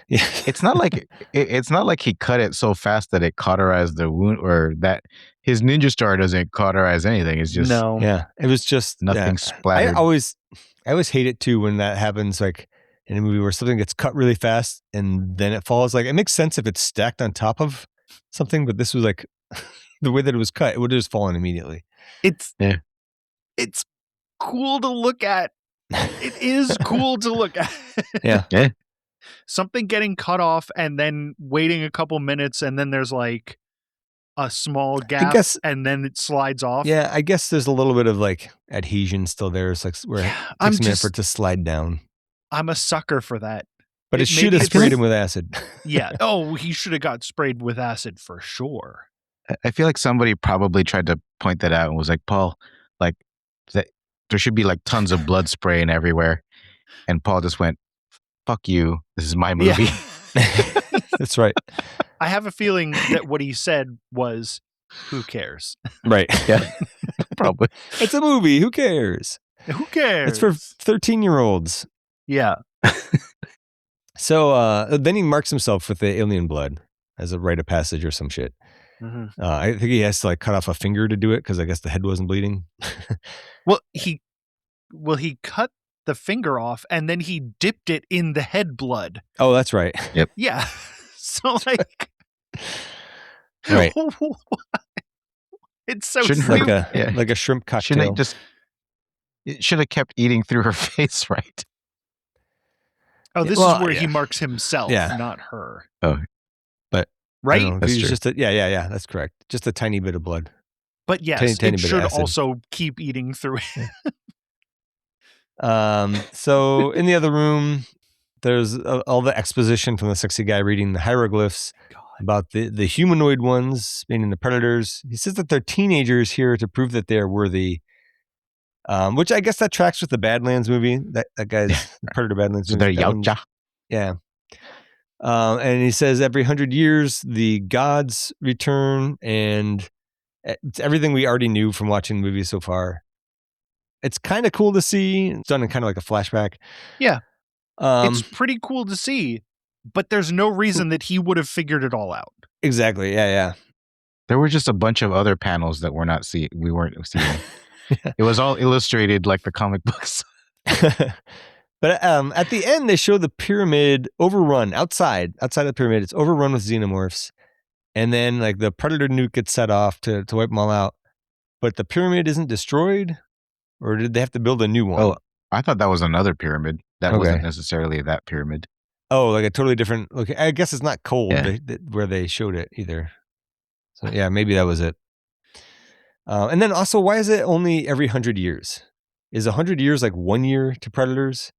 Yeah. It's not like it's not like he cut it so fast that it cauterized the wound, or that his ninja star doesn't cauterize anything. It's just No. Yeah. It was just nothing I splattered. always hate it too when that happens, like in a movie where something gets cut really fast and then it falls. Like it makes sense if it's stacked on top of something, but this was like the way that it was cut, it would have just fallen immediately. It's Yeah. It's cool to look at. It is cool to look at. Yeah. Yeah. Something getting cut off and then waiting a couple minutes and then there's like a small gap guess- and then it slides off. Yeah, I guess there's a little bit of like adhesion still there. It's like where it I'm takes a minute just for it to slide down. I'm a sucker for that. But it should maybe have it's- sprayed him with acid. Yeah. Oh, he should have got sprayed with acid for sure. I feel like somebody probably tried to point that out and was like, Paul, like that there should be like tons of blood spraying everywhere. And Paul just went, fuck you. This is my movie. Yeah. That's right. I have a feeling that what he said was, who cares? Right. Yeah, probably. It's a movie. Who cares? Who cares? It's for 13-year-olds. Yeah. So then he marks himself with the alien blood as a rite of passage or some shit. Mm-hmm. I think he has to like cut off a finger to do it because I guess the head wasn't bleeding. Well, he cut the finger off and then he dipped it in the head blood. Oh, that's right. Yep. Yeah. So like, Right. It's so Shouldn't stupid. Like a shrimp cocktail. Shouldn't it should have kept eating through her face, right? Oh, this Well, is where yeah. he marks himself, Yeah. not her. Oh. But right? I don't know, That's he's true. just yeah, that's correct. Just a tiny bit of blood. But yes, tiny it bit of should acid. also keep eating through it. So in the other room, there's all the exposition from the sexy guy reading the hieroglyphs about the humanoid ones, meaning the predators. He says that they're teenagers here to prove that they're worthy. Which I guess that tracks with the Badlands movie. That guy's the Predator Badlands So movie. they're That one's- Yautja. Yeah. And he says every 100 years the gods return, and it's everything we already knew from watching the movie so far. It's kind of cool to see. It's done in kind of like a flashback. Yeah. Um, It's pretty cool to see, but there's no reason that he would have figured it all out. exactly. Yeah. There were just a bunch of other panels that we weren't seeing. It was all illustrated like the comic books. But at the end, they show the pyramid overrun outside the pyramid. It's overrun with xenomorphs. And then like the predator nuke gets set off to wipe them all out. But the pyramid isn't destroyed, or did they have to build a new one? Oh, I thought that was another pyramid. That Okay. wasn't necessarily that pyramid. Oh, like a totally different. Okay, I guess it's not cold Yeah. where they showed it either. So yeah, maybe that was it. And then also, why is it only every 100 years? Is 100 years like 1 year to predators?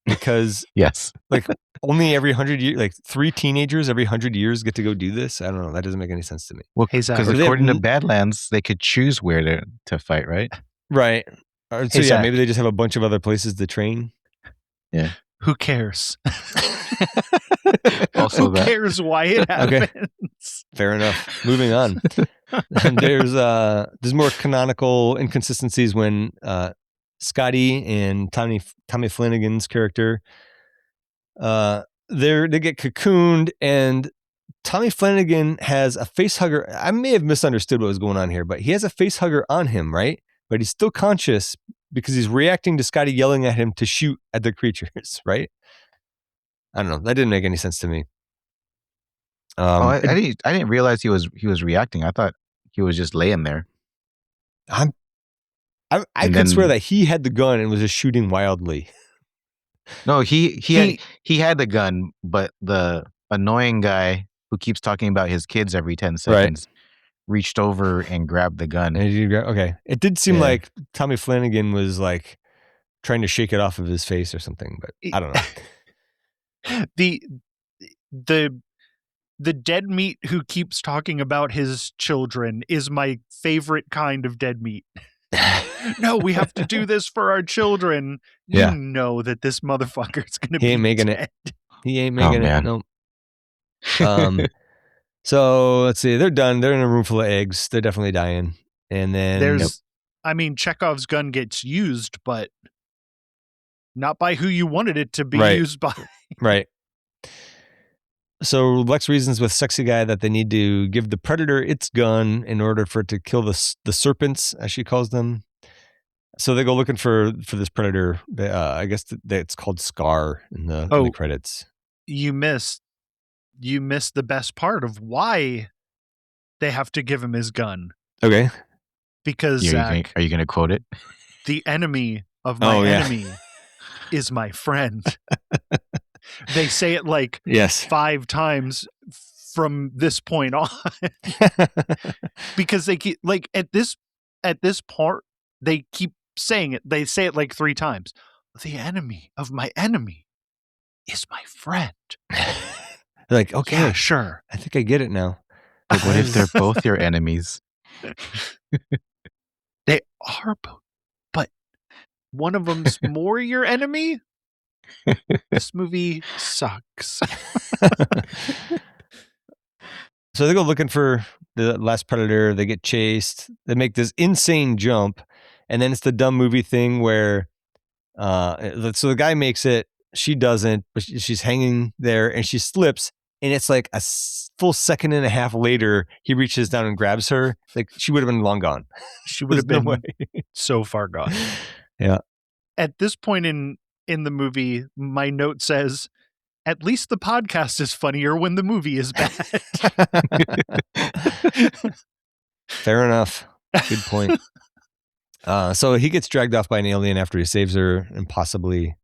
Because Yes. like only every 100 years, like 3 teenagers every 100 years get to go do this. I don't know. That doesn't make any sense to me. Well, Hey, Zach. because Or they according to have- Badlands, they could choose where to fight, right? Right. So Hey, yeah, Zach. maybe they just have a bunch of other places to train. Who cares? Also Who that. cares why it Okay. happens? Fair enough. Moving on. And there's more canonical inconsistencies when Scotty and Tommy Flanagan's character they get cocooned, and Tommy Flanagan has a face hugger. I may have misunderstood what was going on here, but he has a face hugger on him, right? But he's still conscious because he's reacting to Scotty yelling at him to shoot at the creatures, right? I don't know. That didn't make any sense to me. I didn't realize he was reacting. I thought he was just laying there. I And could swear then- that he had the gun and was just shooting wildly. No, he had the gun, but the annoying guy who keeps talking about his kids every 10 seconds reached over and grabbed the gun. Okay. It did seem Yeah. like Tommy Flanagan was like trying to shake it off of his face or something, but I don't know. The dead meat who keeps talking about his children is my favorite kind of dead meat. No, we have to do this for our children. Yeah. You know that this motherfucker's gonna He be ain't making dead. it. He ain't making it. man. No. So let's see. They're done. They're in a room full of eggs. They're definitely dying. And then I mean, Chekhov's gun gets used, but not by who you wanted it to be Right. used by. right. So Lex reasons with Sexy Guy that they need to give the predator its gun in order for it to kill the serpents, as she calls them. So they go looking for this predator. I guess it's called Scar in the credits. You missed the best part of why they have to give him his gun. Okay. Because Zach, Are you going to quote it? the enemy of my enemy is my friend. They say it like Yes. 5 times from this point on. Because they keep like at this part they keep saying it. They say it like 3 times. The enemy of my enemy is my friend. Like, okay, Yeah, sure. I think I get it now. Like, what if they're both your enemies? They are both, but one of them's more your enemy. This movie sucks. So they go looking for the last predator. They get chased. They make this insane jump. And then it's the dumb movie thing where, so the guy makes it, she doesn't, but she's hanging there and she slips. And it's like a full second and a half later, he reaches down and grabs her. Like she would have been long gone. She would have been so far gone. Yeah. At this point in the movie, my note says, at least the podcast is funnier when the movie is bad. Fair enough. Good point. So he gets dragged off by an alien after he saves her, and possibly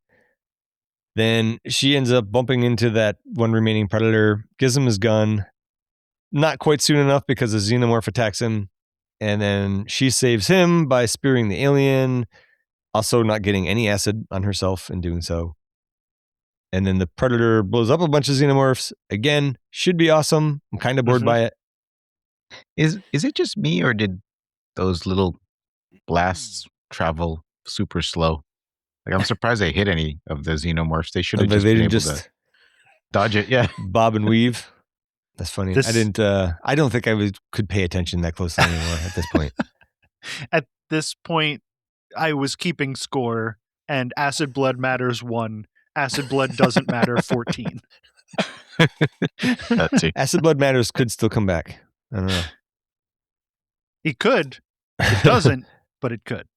then she ends up bumping into that one remaining predator, gives him his gun, not quite soon enough because a xenomorph attacks him, and then she saves him by spearing the alien, also not getting any acid on herself in doing so. And then the predator blows up a bunch of xenomorphs. Again, should be awesome. I'm kind of bored by it. Is it just me, or did those little blasts travel super slow? Like, I'm surprised they hit any of the xenomorphs. They should have just been able to dodge it. Yeah, bob and weave. That's funny. I don't think I could pay attention that closely anymore at this point. At this point, I was keeping score, and Acid Blood matters 1. Acid Blood doesn't matter 14. Acid Blood matters could still come back. I don't know. It could. It doesn't, but it could.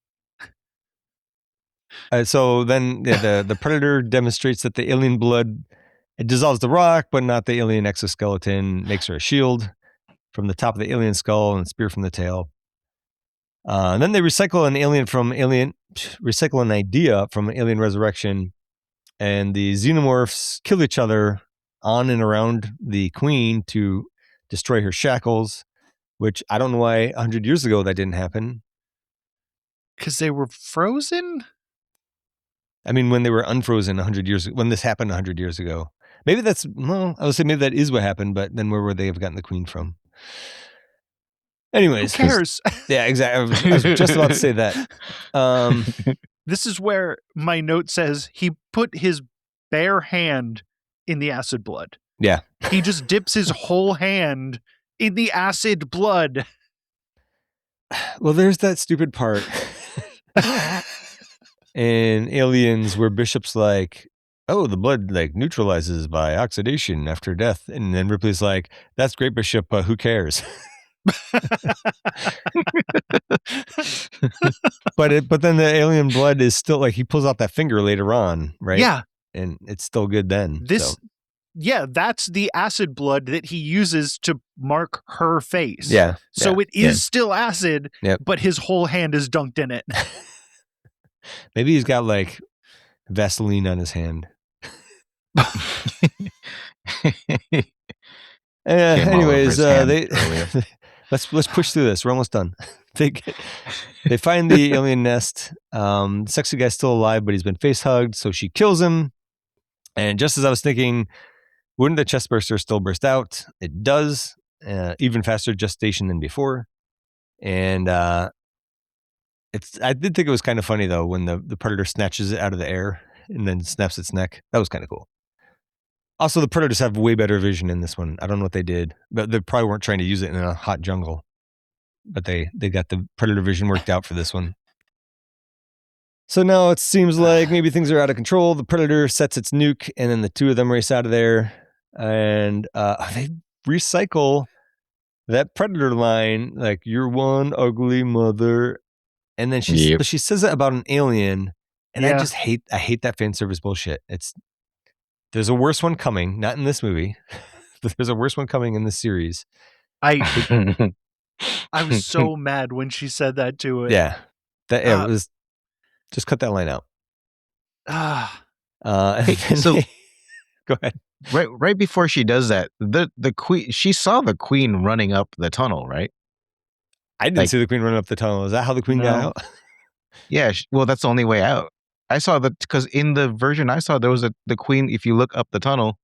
So then the predator demonstrates that the alien blood, it dissolves the rock, but not the alien exoskeleton. Makes her a shield from the top of the alien skull and a spear from the tail. And then they recycle an idea from Alien Resurrection, and the xenomorphs kill each other on and around the queen to destroy her shackles, which I don't know why 100 years ago that didn't happen. Because they were frozen? I mean, when they were unfrozen 100 years, when this happened 100 years ago. Maybe I would say maybe that is what happened, but then where would they have gotten the queen from? Anyways. Who cares? Yeah, exactly. I was just about to say that. This is where my note says he put his bare hand in the acid blood. Yeah. He just dips his whole hand in the acid blood. Well, there's that stupid part in Aliens where Bishop's like, oh, the blood like neutralizes by oxidation after death. And then Ripley's like, that's great, Bishop, but who cares? But then the alien blood is still like, he pulls out that finger later on, right? Yeah. And it's still good then. Yeah, that's the acid blood that he uses to mark her face. Yeah. So it is still acid, Yep. but his whole hand is dunked in it. Maybe he's got like Vaseline on his hand. Anyways, let's push through this. We're almost done. They find the alien nest. Sexy guy's still alive, but he's been face hugged, so she kills him. And just as I was thinking, wouldn't the chest burster still burst out? It does, even faster gestation than before. And I did think it was kind of funny though when the predator snatches it out of the air and then snaps its neck. That was kind of cool. Also, the predators have way better vision in this one. I don't know what they did, but they probably weren't trying to use it in a hot jungle. But they got the predator vision worked out for this one. So now it seems like maybe things are out of control. The predator sets its nuke, and then the two of them race out of there. And they recycle that predator line, like, you're one ugly mother. And then she says it about an alien, and I hate that fan service bullshit. There's a worse one coming, not in this movie. There's a worse one coming in this series. I was so mad when she said that to it. Yeah. It was just cut that line out. Go ahead. Right before she does that, the queen, she saw the queen running up the tunnel, right? I didn't see the queen running up the tunnel. Is that how the queen got out? Yeah. Well, that's the only way out. I saw that because in the version I saw, there was the queen. If you look up the tunnel,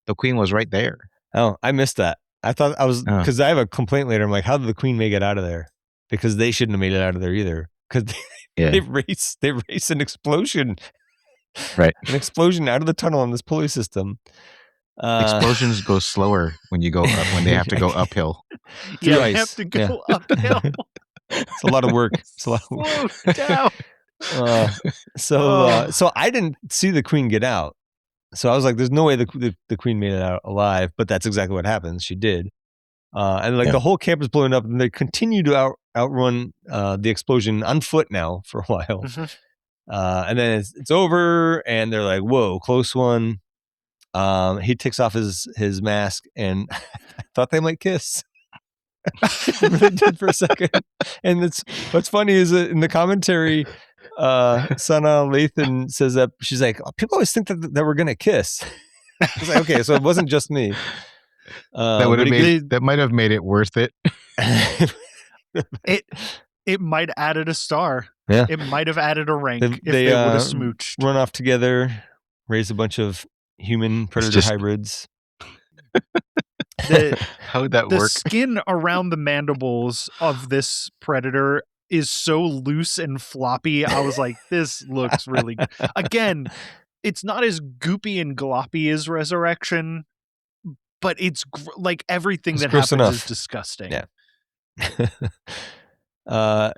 the queen was right there. Oh, I missed that. I thought because I have a complaint later. I'm like, how did the queen make it out of there? Because they shouldn't have made it out of there either. Because Yeah. They race an explosion. Right. An explosion out of the tunnel in this pulley system. Explosions go slower when you go up, when they have to go uphill. Yeah, ice. they have to go uphill. It's a lot of work. It's a lot of work. Slow down. So I didn't see the queen get out. So I was like, there's no way the queen made it out alive, but that's exactly what happens. She did. And the whole camp is blowing up, and they continue to outrun the explosion on foot now for a while. Mhm. And then it's over, and they're like, whoa, close one. He takes off his mask, and I thought they might kiss. They did for a second. And what's funny is that in the commentary, Sana Lathan says that she's like, people always think that we're gonna kiss. I was like, okay, so it wasn't just me. That might have made it worth it. It might have added a star. Yeah. It might have added a rank if they would have smooched. Run off together, raise a bunch of human predator hybrids. How would that work? The skin around the mandibles of this predator is so loose and floppy. I was like, this looks really good. Again, it's not as goopy and gloppy as Resurrection, but it's like everything that happens is disgusting. Yeah.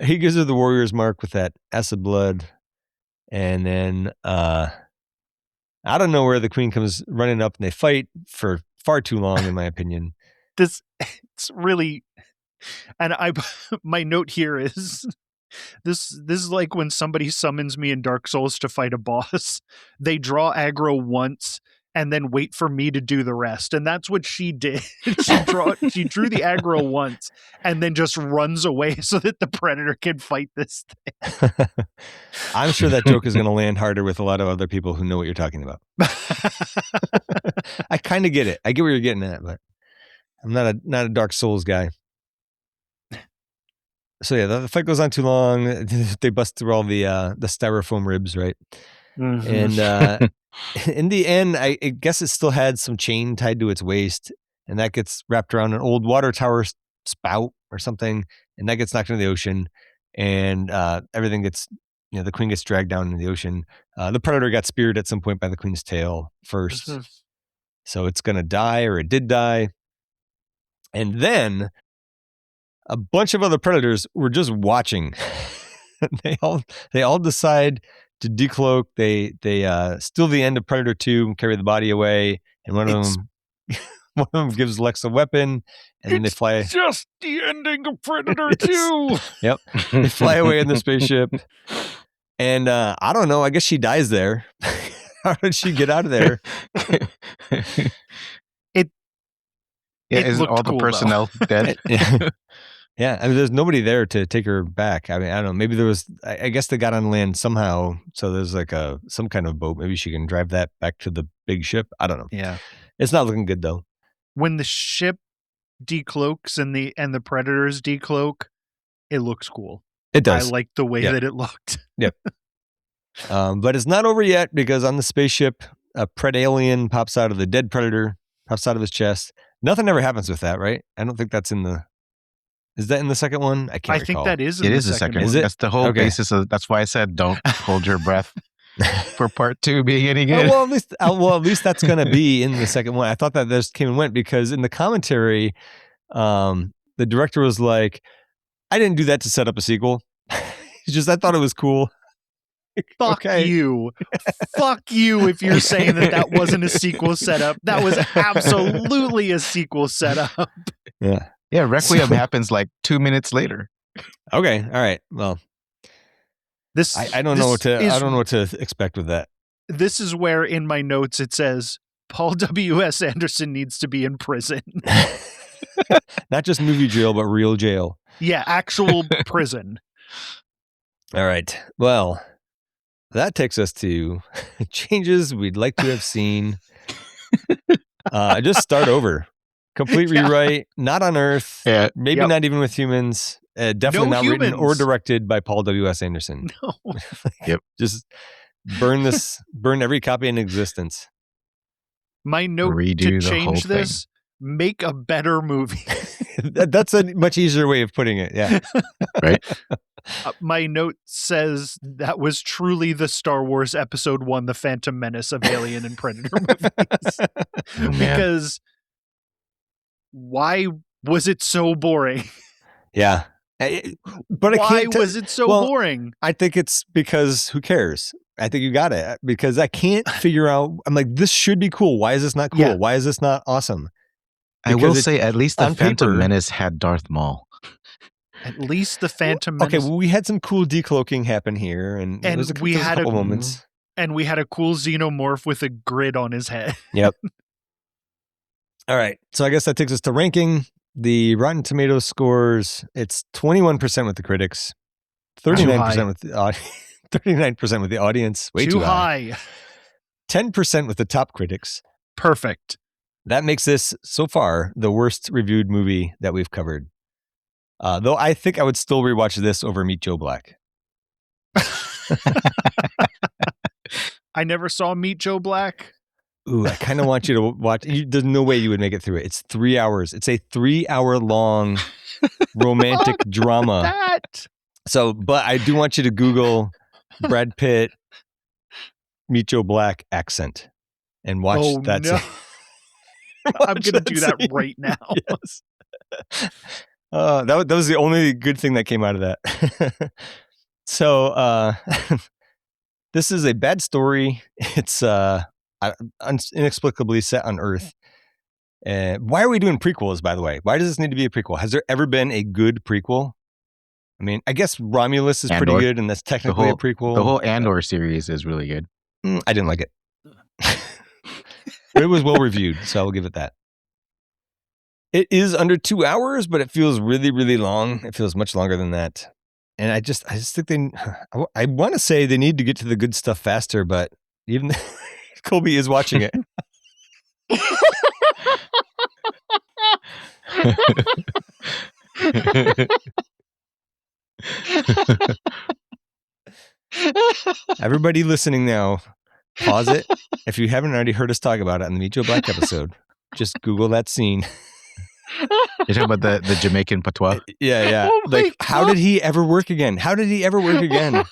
He gives her the warrior's mark with that acid blood, and then out of nowhere the queen comes running up, and they fight for far too long, in my opinion. It's really, and my note here is this is like when somebody summons me in Dark Souls to fight a boss. They draw aggro once and then wait for me to do the rest. And that's what she did. She drew the aggro once and then just runs away so that the predator can fight this thing. I'm sure that joke is going to land harder with a lot of other people who know what you're talking about. I kind of get it. I get where you're getting at, but I'm not a Dark Souls guy. So yeah, the fight goes on too long. They bust through all the styrofoam ribs, right? Mm-hmm. And in the end, I guess it still had some chain tied to its waist, and that gets wrapped around an old water tower spout or something, and that gets knocked into the ocean, and everything gets, the queen gets dragged down into the ocean. The predator got speared at some point by the queen's tail first, so it's gonna die, or it did die, and then a bunch of other predators were just watching. They all decide to decloak. They steal the end of Predator 2 and carry the body away. And one of them gives Lex a weapon, and then they fly. It's just the ending of Predator 2. Yep. They fly away in the spaceship. And I don't know. I guess she dies there. How did she get out of there? Isn't all the personnel dead? Yeah, I mean, there's nobody there to take her back. I mean, I don't know. Maybe there was. I guess they got on land somehow. So there's like some kind of boat. Maybe she can drive that back to the big ship. I don't know. Yeah, it's not looking good though. When the ship decloaks and the predators decloak, it looks cool. It does. I like the way that it looked. Yep. But it's not over yet, because on the spaceship, a predalien pops out of the dead predator, pops out of his chest. Nothing ever happens with that, right? I don't think that's in the. Is that in the second one? I can't recall. I think that is. It is the second. Is it? That's the whole basis of. That's why I said don't hold your breath for part 2 being any good. Well, at least that's going to be in the second one. I thought that this came and went, because in the commentary, the director was like, "I didn't do that to set up a sequel. I thought it was cool." Fuck you. Fuck you if you're saying that wasn't a sequel setup. That was absolutely a sequel setup. Yeah. Yeah, Requiem happens like 2 minutes later. Okay, all right. Well, I don't know what to expect with that. This is where in my notes it says Paul W.S. Anderson needs to be in prison. Not just movie jail, but real jail. Yeah, actual prison. All right. Well, that takes us to changes we'd like to have seen. Just start over. Complete rewrite, not on Earth, maybe not even with humans, definitely not written or directed by Paul W.S. Anderson. No. Just burn every copy in existence. My note to change this, make a better movie. That's a much easier way of putting it, yeah. Right? My note says that was truly the Star Wars Episode 1, The Phantom Menace of Alien and Predator movies. Oh, man. Because why was it so boring? Yeah. But why I can't was it so boring? I think it's because who cares? I think you got it. Because I can't figure out. I'm like, this should be cool. Why is this not cool? Yeah. Why is this not awesome? I will say at least the on Phantom paper- Menace had Darth Maul. At least the Phantom Menace. Okay, well, we had some cool decloaking happen here, and there was we had couple moments. And we had a cool xenomorph with a grid on his head. Yep. All right, so I guess that takes us to ranking. The Rotten Tomatoes scores, it's 21% with the critics, 39% with the audience, 39% with the audience. Way too high. 10% with the top critics. Perfect. That makes this, so far, the worst reviewed movie that we've covered. Though I think I would still rewatch this over Meet Joe Black. I never saw Meet Joe Black. Ooh, I kind of want you to watch. There's no way you would make it through it. It's 3 hours. It's a 3-hour long romantic drama. That. So, but I do want you to Google Brad Pitt, Meet Joe Black accent and watch that. No. I'm going to do that right now. Yes. That was the only good thing that came out of that. So, this is a bad story. It's inexplicably set on Earth. Why are we doing prequels, by the way? Why does this need to be a prequel? Has there ever been a good prequel? I mean, I guess Romulus is pretty good, and that's technically a prequel. The whole Andor series is really good. I didn't like it. But it was well reviewed, so I'll give it that. It is under 2 hours, but it feels really, really long. It feels much longer than that. And I just think I want to say they need to get to the good stuff faster, but even Colby is watching it. Everybody listening now, pause it. If you haven't already heard us talk about it on the Meet Joe Black episode, just Google that scene. You're talking about the Jamaican patois? Yeah. Oh like, how did he ever work again? How did he ever work again?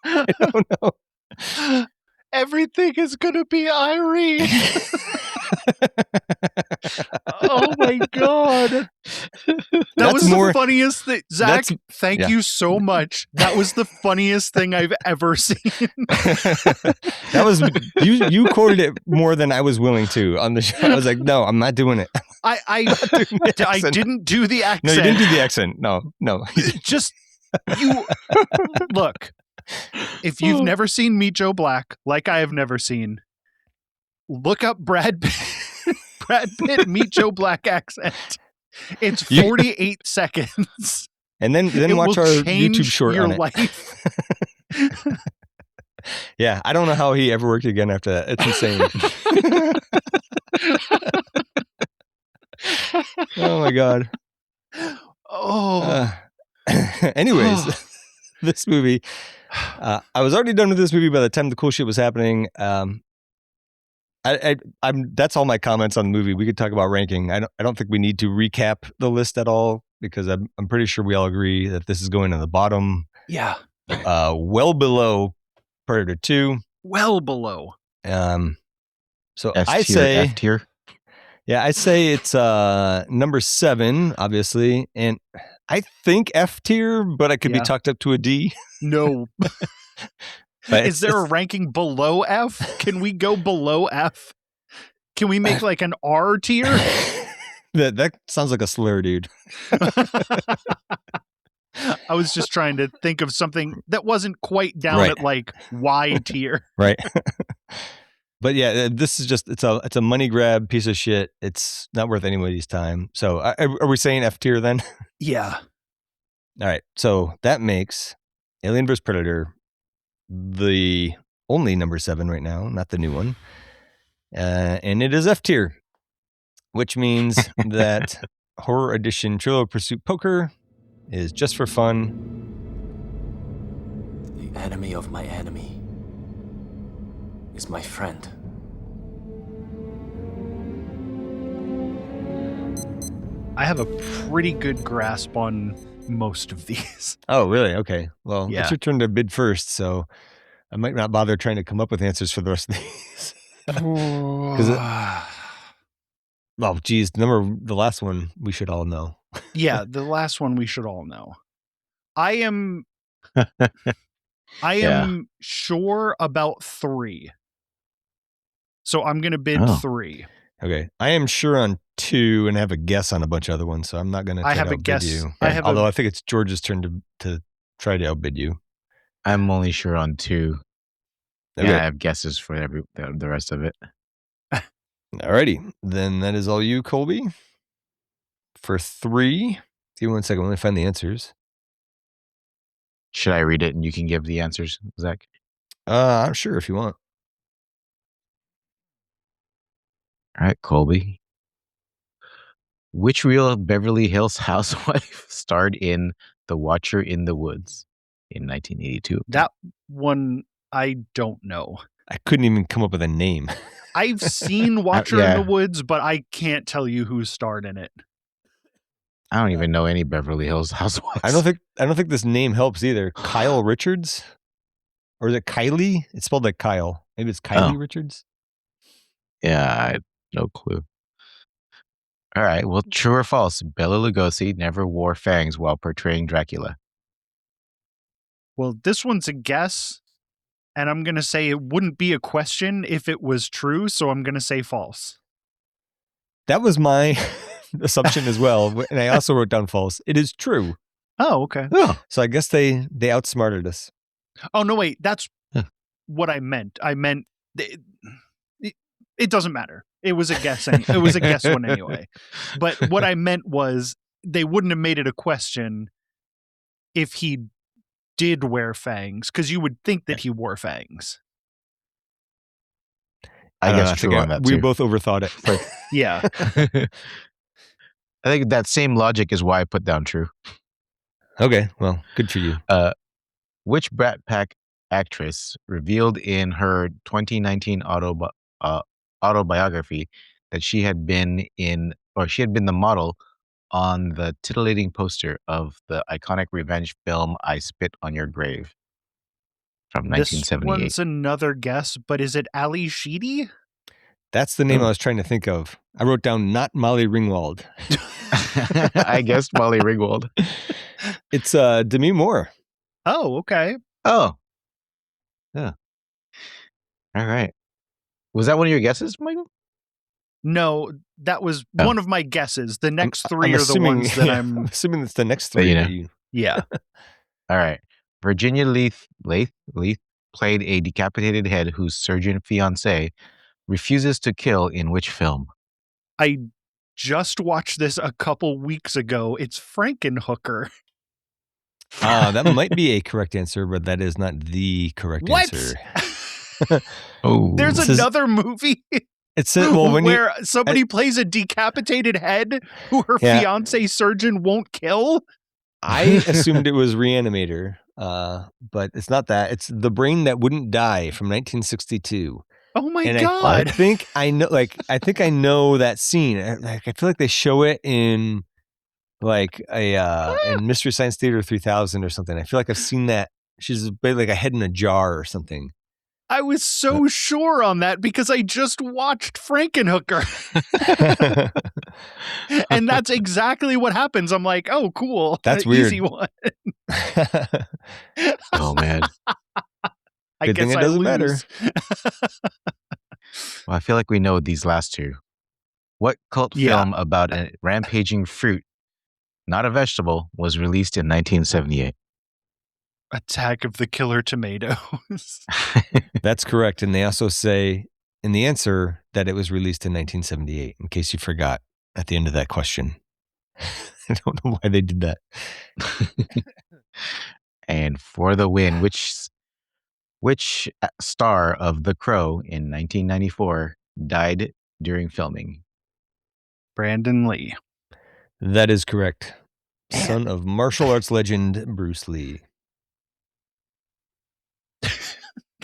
I don't know. Everything is going to be Irene. Oh my God. That was the funniest thing. Zach, thank you so much. That was the funniest thing I've ever seen. That was you quoted it more than I was willing to on the show. I was like, no, I'm not doing it. I didn't do the accent. No, you didn't do the accent. No. Just you look. If you've never seen Meet Joe Black, like I have never seen, look up Brad Pitt Meet Joe Black accent. It's 48 seconds. And then watch our YouTube short on it. Life. Yeah, I don't know how he ever worked again after that. It's insane. Oh my God. Anyways, this movie. I was already done with this movie by the time the cool shit was happening. That's all my comments on the movie. We could talk about ranking. I don't think we need to recap the list at all because I'm pretty sure we all agree that this is going to the bottom. Yeah. Well below Predator 2. Well below. So S-tier, I say F-tier. Yeah, I say it's number 7, obviously, and I think F tier, but I could be talked up to a D. No. Is there a ranking below F? Can we go below F? Can we make like an R tier? That sounds like a slur, dude. I was just trying to think of something that wasn't quite down at like Y tier. Right. But yeah, this is just it's a money grab piece of shit. It's not worth anybody's time. So are we saying F tier then? Yeah. All right. So that makes Alien vs. Predator the only number 7 right now, not the new one. And it is F tier, which means that Horror Edition Trivial Pursuit Poker is just for fun. The enemy of my enemy is my friend. I have a pretty good grasp on most of these. Oh, really? Okay. Well, Yeah. it's your turn to bid first, so I might not bother trying to come up with answers for the rest of these. Well, geez, the last one we should all know. Yeah, the last one we should all know. I am sure about 3. So I'm going to bid 3. Okay. I am sure on 2 and have a guess on a bunch of other ones, so I'm not going to try to outbid you. Although I think it's George's turn to try to outbid you. I'm only sure on 2. Okay. Yeah, I have guesses for the rest of it. Alrighty. Then that is all you, Colby. For 3. Give me 1 second. Let me find the answers. Should I read it and you can give the answers, Zach? I'm sure if you want. All right, Colby. Which real Beverly Hills housewife starred in The Watcher in the Woods in 1982? That one I don't know. I couldn't even come up with a name. I've seen Watcher in the Woods, but I can't tell you who starred in it. I don't even know any Beverly Hills housewives. I don't think this name helps either. Kyle Richards? Or is it Kylie? It's spelled like Kyle. Maybe it's Kylie Richards? Yeah, I had no clue. All right. Well, true or false? Bela Lugosi never wore fangs while portraying Dracula. Well, this one's a guess, and I'm going to say it wouldn't be a question if it was true, so I'm going to say false. That was my assumption as well, and I also wrote down false. It is true. Oh, okay. So I guess they outsmarted us. Oh, no, wait. That's what I meant. I meant it doesn't matter. It was a guess. It was a guess one anyway. But what I meant was they wouldn't have made it a question if he did wear fangs, because you would think that he wore fangs. I guess true on that we too. both overthought it. Yeah. I think that same logic is why I put down true. Okay, well, good for you. Which Brat Pack actress revealed in her 2019 autobiography that she had been the model on the titillating poster of the iconic revenge film I Spit on Your Grave from 1978? This one's another guess, but is it Ali Sheedy? That's the name I was trying to think of. I wrote down not Molly Ringwald. I guessed Molly Ringwald. It's Demi Moore. Oh, okay. Oh. Yeah. All right. Was that one of your guesses, Michael? No, that was one of my guesses. The next 3 are the ones that I'm assuming it's the next 3. Yeah. All right. Virginia Leith played a decapitated head whose surgeon fiancé refuses to kill in which film? I just watched this a couple weeks ago. It's Frankenhooker. That might be a correct answer, but that is not the correct answer. There's another movie where somebody plays a decapitated head who her fiancé surgeon won't kill. I assumed it was Reanimator, but it's not that. It's The Brain That Wouldn't Die from 1962. Oh my God. I think I know that scene. I feel like they show it in in Mystery Science Theater 3000 or something. I feel like I've seen that. She's like a head in a jar or something. I was so sure on that because I just watched Frankenhooker. And that's exactly what happens. I'm like, oh, cool. That's weird. Easy one. Oh, man. Good thing it doesn't matter. Well, I feel like we know these last two. What cult film about a rampaging fruit, not a vegetable, was released in 1978? Attack of the Killer Tomatoes. That's correct. And they also say in the answer that it was released in 1978, in case you forgot at the end of that question. I don't know why they did that. And for the win, which star of The Crow in 1994 died during filming? Brandon Lee. That is correct. Son of martial arts legend Bruce Lee.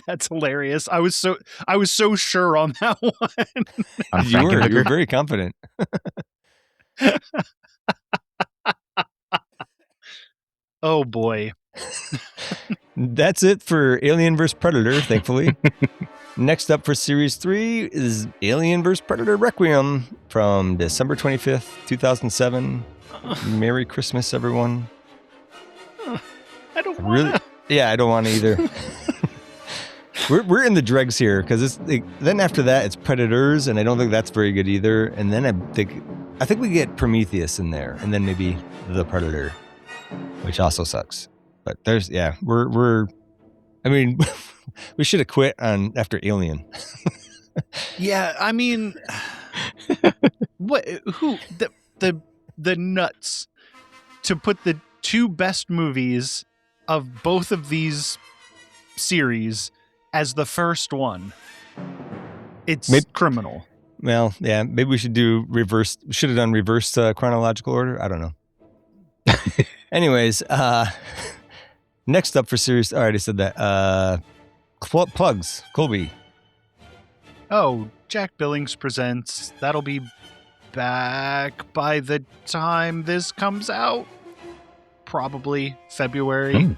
That's hilarious. I was so sure on that one. You were very confident. Oh boy. That's it for Alien vs. Predator, thankfully. Next up for Series 3 is Alien vs. Predator Requiem from December 25th, 2007. Merry Christmas, everyone. I don't want to. Yeah, I don't want to either. We're in the dregs here because then after that it's Predators, and I don't think that's very good either. And then I think we get Prometheus in there, and then maybe The Predator, which also sucks. But I mean, we should have quit after Alien. Yeah, I mean, the nuts to put the two best movies of both of these series as the first one. It's criminal. Well, yeah, maybe we should do reverse. Should have done reverse chronological order. I don't know. Anyways, next up for series. I already said that. Plugs, Colby. Oh, Jack Billings Presents. That'll be back by the time this comes out. Probably February.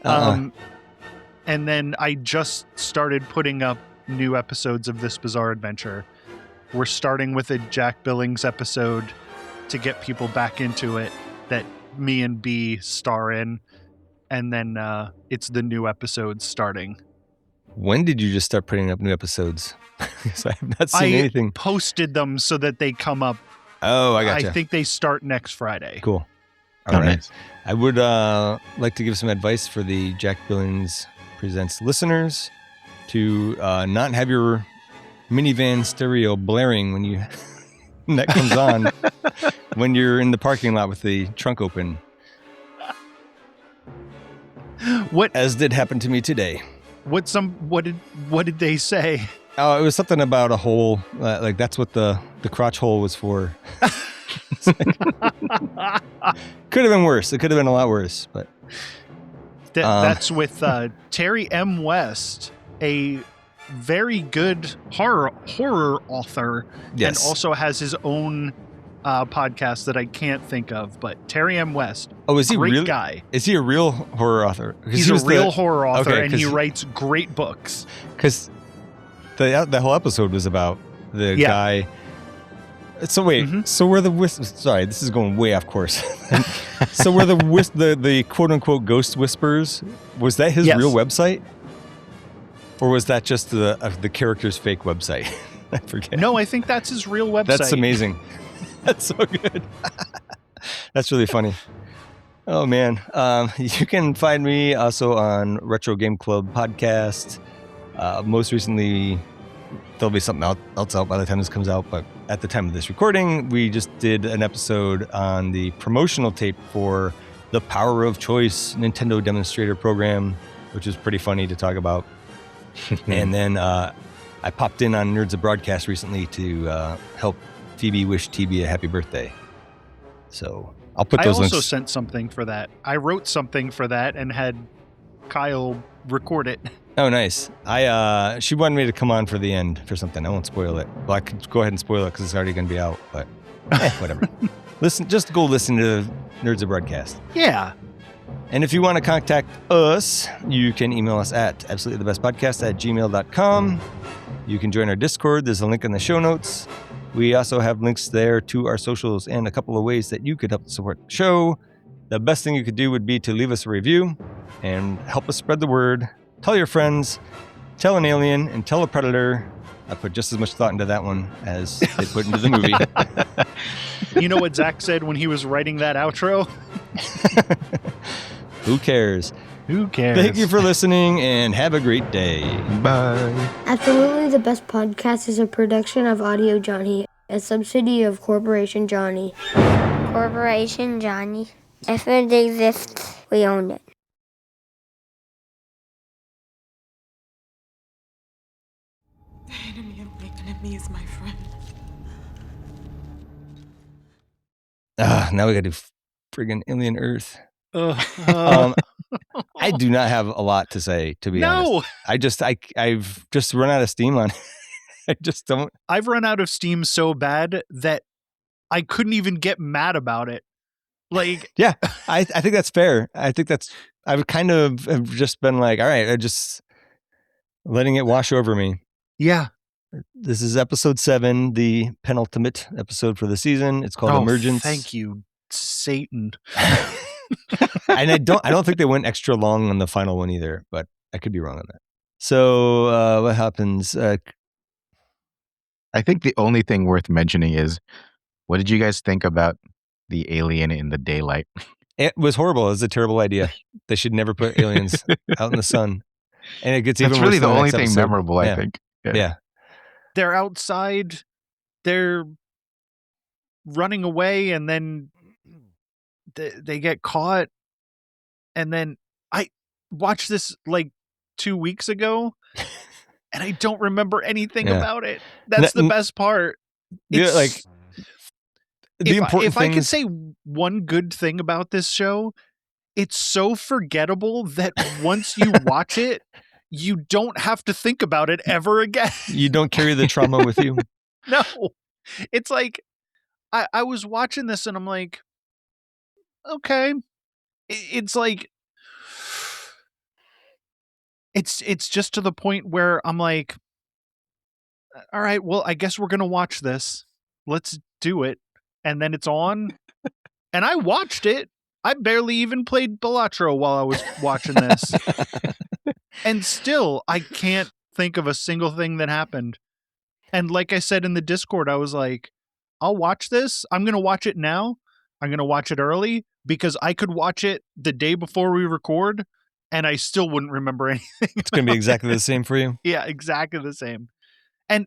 Yeah. And then I just started putting up new episodes of This Bizarre Adventure. We're starting with a Jack Billings episode to get people back into it that me and B star in. And then it's the new episodes starting. When did you just start putting up new episodes? Because I have not seen anything. I posted them so that they come up. Oh, I gotcha. I think they start next Friday. Cool. All right. Nice. I would like to give some advice for the Jack Billings Presents listeners to not have your minivan stereo blaring when that comes on when you're in the parking lot with the trunk open. As did happen to me today. What did they say? Oh, it was something about a hole. Like that's what the crotch hole was for. Could have been worse. It could have been a lot worse, but that's with Terry M. West, a very good horror author, yes. And also has his own podcast that I can't think of. But Terry M. West, is he great real guy? Is he a real horror author? He's a real horror author, and he writes great books. Because the whole episode was about the guy. So wait, so were the sorry, this is going way off course. So were the quote unquote ghost whispers? Was that his real website, or was that just the character's fake website? I forget. No, I think that's his real website. That's amazing. That's so good. That's really funny. Oh man, you can find me also on Retro Game Club podcast. Most recently, there'll be something else out by the time this comes out, but at the time of this recording, we just did an episode on the promotional tape for the Power of Choice Nintendo demonstrator program, which is pretty funny to talk about. And then I popped in on Nerds of Broadcast recently to help Phoebe wish TB a happy birthday. So I'll put those links. I also sent something for that. I wrote something for that and had Kyle record it. Oh, nice. She wanted me to come on for the end for something. I won't spoil it. Well, I could go ahead and spoil it because it's already going to be out, but whatever. Just go listen to Nerds of Broadcast. Yeah. And if you want to contact us, you can email us at absolutelythebestpodcast@gmail.com. You can join our Discord. There's a link in the show notes. We also have links there to our socials and a couple of ways that you could help support the show. The best thing you could do would be to leave us a review and help us spread the word. Tell your friends, tell an alien, and tell a predator. I put just as much thought into that one as they put into the movie. You know what Zach said when he was writing that outro? Who cares? Who cares? Thank you for listening, and have a great day. Bye. Absolutely the Best Podcast is a production of Audio Johnny, a subsidy of Corporation Johnny. Corporation Johnny. If it exists, we own it. The enemy of my enemy is my friend. Now we got to do friggin' Alien Earth. I do not have a lot to say, to be honest. I've just run out of steam on it. I just don't. I've run out of steam so bad that I couldn't even get mad about it. Like, Yeah, I think that's fair. I would kind of have just been like, all right, I just letting it wash over me. yeah. This is episode 7, the penultimate episode for the season. It's called Emergence. Thank you, Satan. And I don't think they went extra long on the final one either, but I could be wrong on that. So what happens? I think the only thing worth mentioning is, what did you guys think about the alien in the daylight? It was horrible. It was a terrible idea. They should never put aliens out in the sun. And it gets even That's worse. really the in only next thing episode. memorable, I think. Yeah. They're outside, they're running away, and then they get caught. And then I watched this like 2 weeks ago, and I don't remember anything about it. That's the best part. Yeah, like the important if I could say one good thing about this show, it's so forgettable that once you watch it, you don't have to think about it ever again. You don't carry the trauma with you. No. It's like I was watching this and I'm like, okay. It's like it's just to the point where I'm like, all right, well, I guess we're going to watch this. Let's do it. And then it's on. And I watched it. I barely even played Balatro while I was watching this. And still, I can't think of a single thing that happened. And like I said in the Discord, I was like, I'll watch this. I'm going to watch it now. I'm going to watch it early because I could watch it the day before we record and I still wouldn't remember anything. It's going to be exactly the same for you. Yeah, exactly the same. And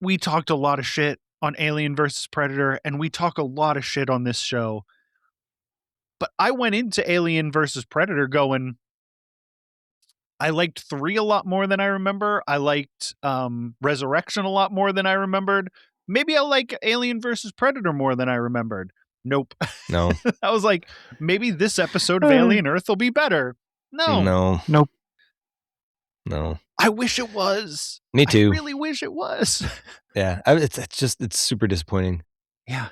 we talked a lot of shit on Alien versus Predator, and we talk a lot of shit on this show. But I went into Alien versus Predator going, I liked 3 a lot more than I remember. I liked Resurrection a lot more than I remembered. Maybe I like Alien versus Predator more than I remembered. Nope. No. I was like, maybe this episode of Alien Earth will be better. No. Nope. No. I wish it was. Me too. I really wish it was. Yeah. It's super disappointing. Yeah.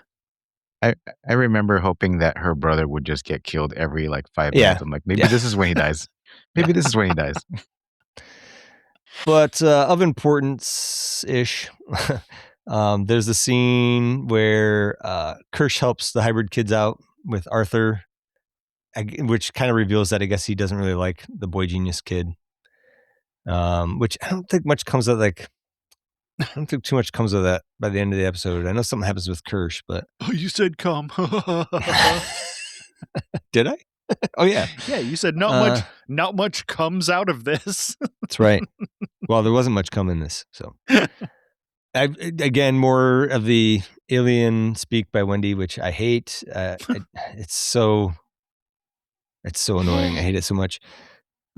I remember hoping that her brother would just get killed every like 5 minutes. I'm like, maybe this is when he dies. Maybe this is when he dies. But of importance-ish, there's a scene where Kirsch helps the hybrid kids out with Arthur, which kind of reveals that I guess he doesn't really like the boy genius kid, which I don't think much comes of I don't think too much comes of that by the end of the episode. I know something happens with Kirsch, but... Oh, you said come. Did I? Oh, yeah. Yeah, you said not much comes out of this. That's right. Well, there wasn't much come in this, so... Again, more of the alien speak by Wendy, which I hate. It's so annoying. I hate it so much.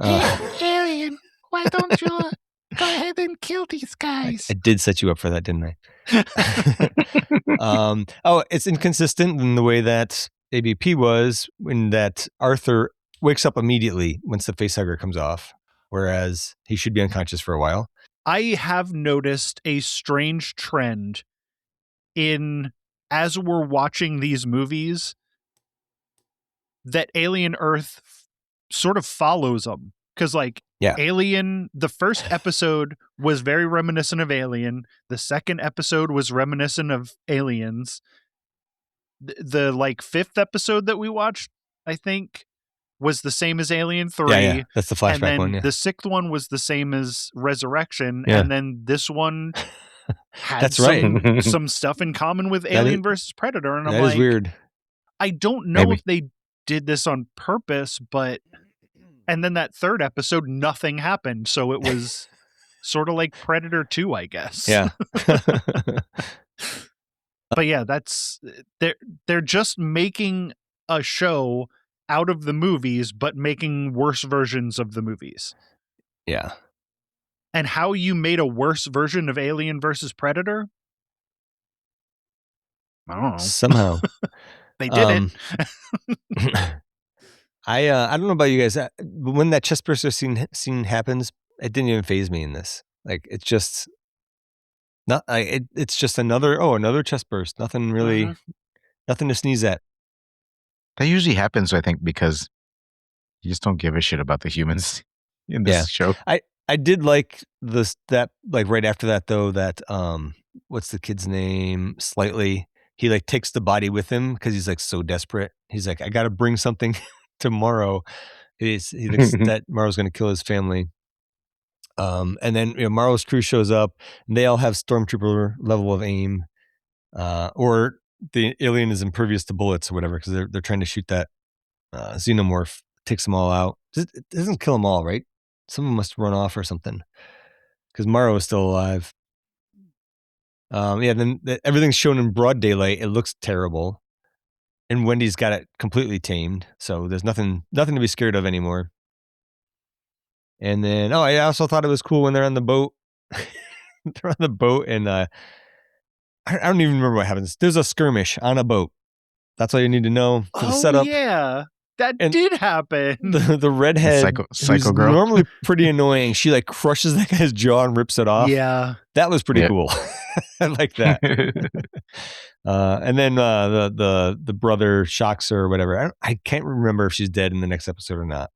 Alien, why don't you go ahead and kill these guys? I did set you up for that, didn't I? It's inconsistent in the way that AVP was, in that Arthur wakes up immediately once the facehugger comes off, whereas he should be unconscious for a while. I have noticed a strange trend as we're watching these movies, that Alien Earth sort of follows them. Because Alien, the first episode was very reminiscent of Alien. The second episode was reminiscent of Aliens. The 5th episode that we watched, I think, was the same as Alien 3. Yeah. That's the flashback and then one. Yeah. The 6th one was the same as Resurrection. Yeah. And then this one had some stuff in common with Alien versus Predator. And I'm like, that is weird. I don't know if they did this on purpose, but... And then that third episode, nothing happened. So it was sort of like Predator 2, I guess. Yeah. But yeah, they're just making a show out of the movies, but making worse versions of the movies. Yeah. And how you made a worse version of Alien versus Predator? I don't know. Somehow. They did it. I don't know about you guys. When that chest burster scene happens, it didn't even faze me in this. Like, it's just not. It's just another chest burst. Nothing really, nothing to sneeze at. That usually happens, I think, because you just don't give a shit about the humans in this show. I did like that right after that though, that what's the kid's name? Slightly. He like takes the body with him because he's like so desperate. He's like, I gotta bring something tomorrow. He thinks that Morrow's gonna kill his family. And then Morrow's crew shows up and they all have stormtrooper level of aim. Or the alien is impervious to bullets or whatever, because they're trying to shoot that xenomorph, takes them all out. It doesn't kill them all, right? Some of them must run off or something, because Morrow is still alive. Then everything's shown in broad daylight. It looks terrible, and Wendy's got it completely tamed, so there's nothing to be scared of anymore. And then, I also thought it was cool when they're on the boat. They're on the boat, and I don't even remember what happens. There's a skirmish on a boat. That's all you need to know for the setup. Yeah, that did happen. The redhead, psycho girl, normally pretty annoying. She like crushes that guy's jaw and rips it off. Yeah, that was pretty cool. I like that. And then the brother shocks her or whatever. I can't remember if she's dead in the next episode or not.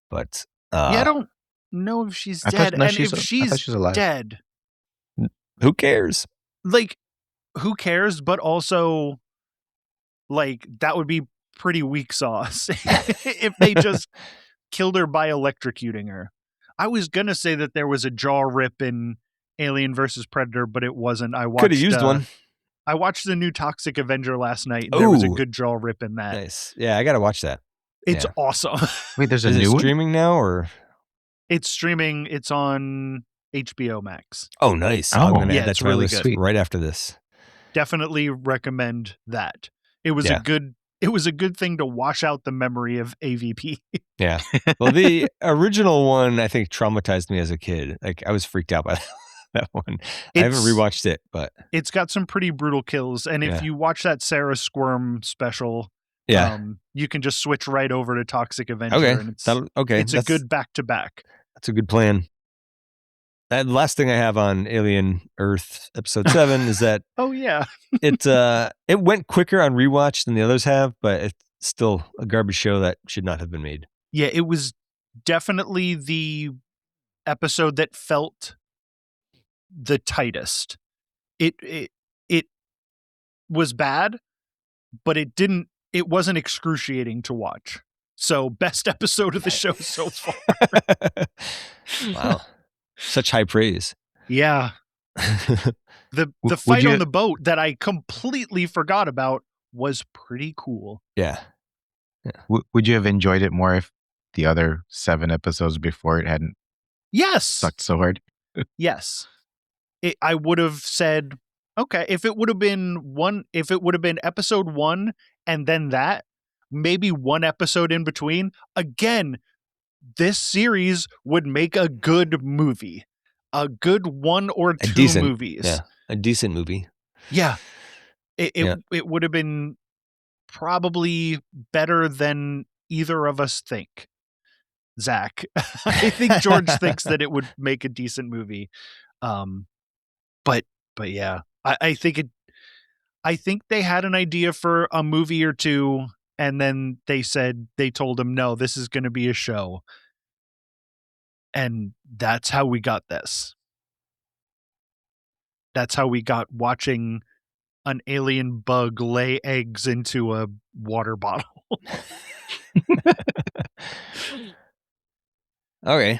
But I don't know if she's dead. If she's alive. Dead, who cares? Like, who cares? But also, like, that would be pretty weak sauce if they just killed her by electrocuting her. I was gonna say that there was a jaw rip in Alien versus Predator, but it wasn't. Could have used one. I watched the new Toxic Avenger last night. And there was a good jaw rip in that. Nice. Yeah, I gotta watch that. It's awesome. Wait, there's a Is new it one? streaming now, or it's streaming? It's on HBO Max. Oh, nice. I'm gonna add that to my list right after this. Definitely recommend that. It was a good thing to wash out the memory of AVP. Yeah. Well, the original one I think traumatized me as a kid. Like, I was freaked out by that one. I haven't rewatched it, but it's got some pretty brutal kills. And if you watch that Sarah Squirm special, you can just switch right over to Toxic Avenger. Okay. And it's a good back-to-back. That's a good plan. That last thing I have on Alien Earth episode 7 is that it went quicker on rewatch than the others have, but it's still a garbage show that should not have been made. Yeah, it was definitely the episode that felt the tightest. It was bad, but it wasn't excruciating to watch. So, best episode of the show so far. Wow. Such high praise. Yeah. The fight on the boat that I completely forgot about was pretty cool. Yeah. Would you have enjoyed it more if the other 7 episodes before it hadn't sucked so hard? Yes. I would have said, okay, if it would have been episode 1 and then that, maybe one episode in between, again, this series would make a good movie. A good 1 or 2 movies. Yeah, a decent movie. Yeah. It would have been probably better than either of us think. Zach. I think George thinks that it would make a decent movie. But yeah. I think they had an idea for a movie or two, and then they told him, no, this is going to be a show. And that's how we got this. That's how we got watching an alien bug lay eggs into a water bottle. Okay.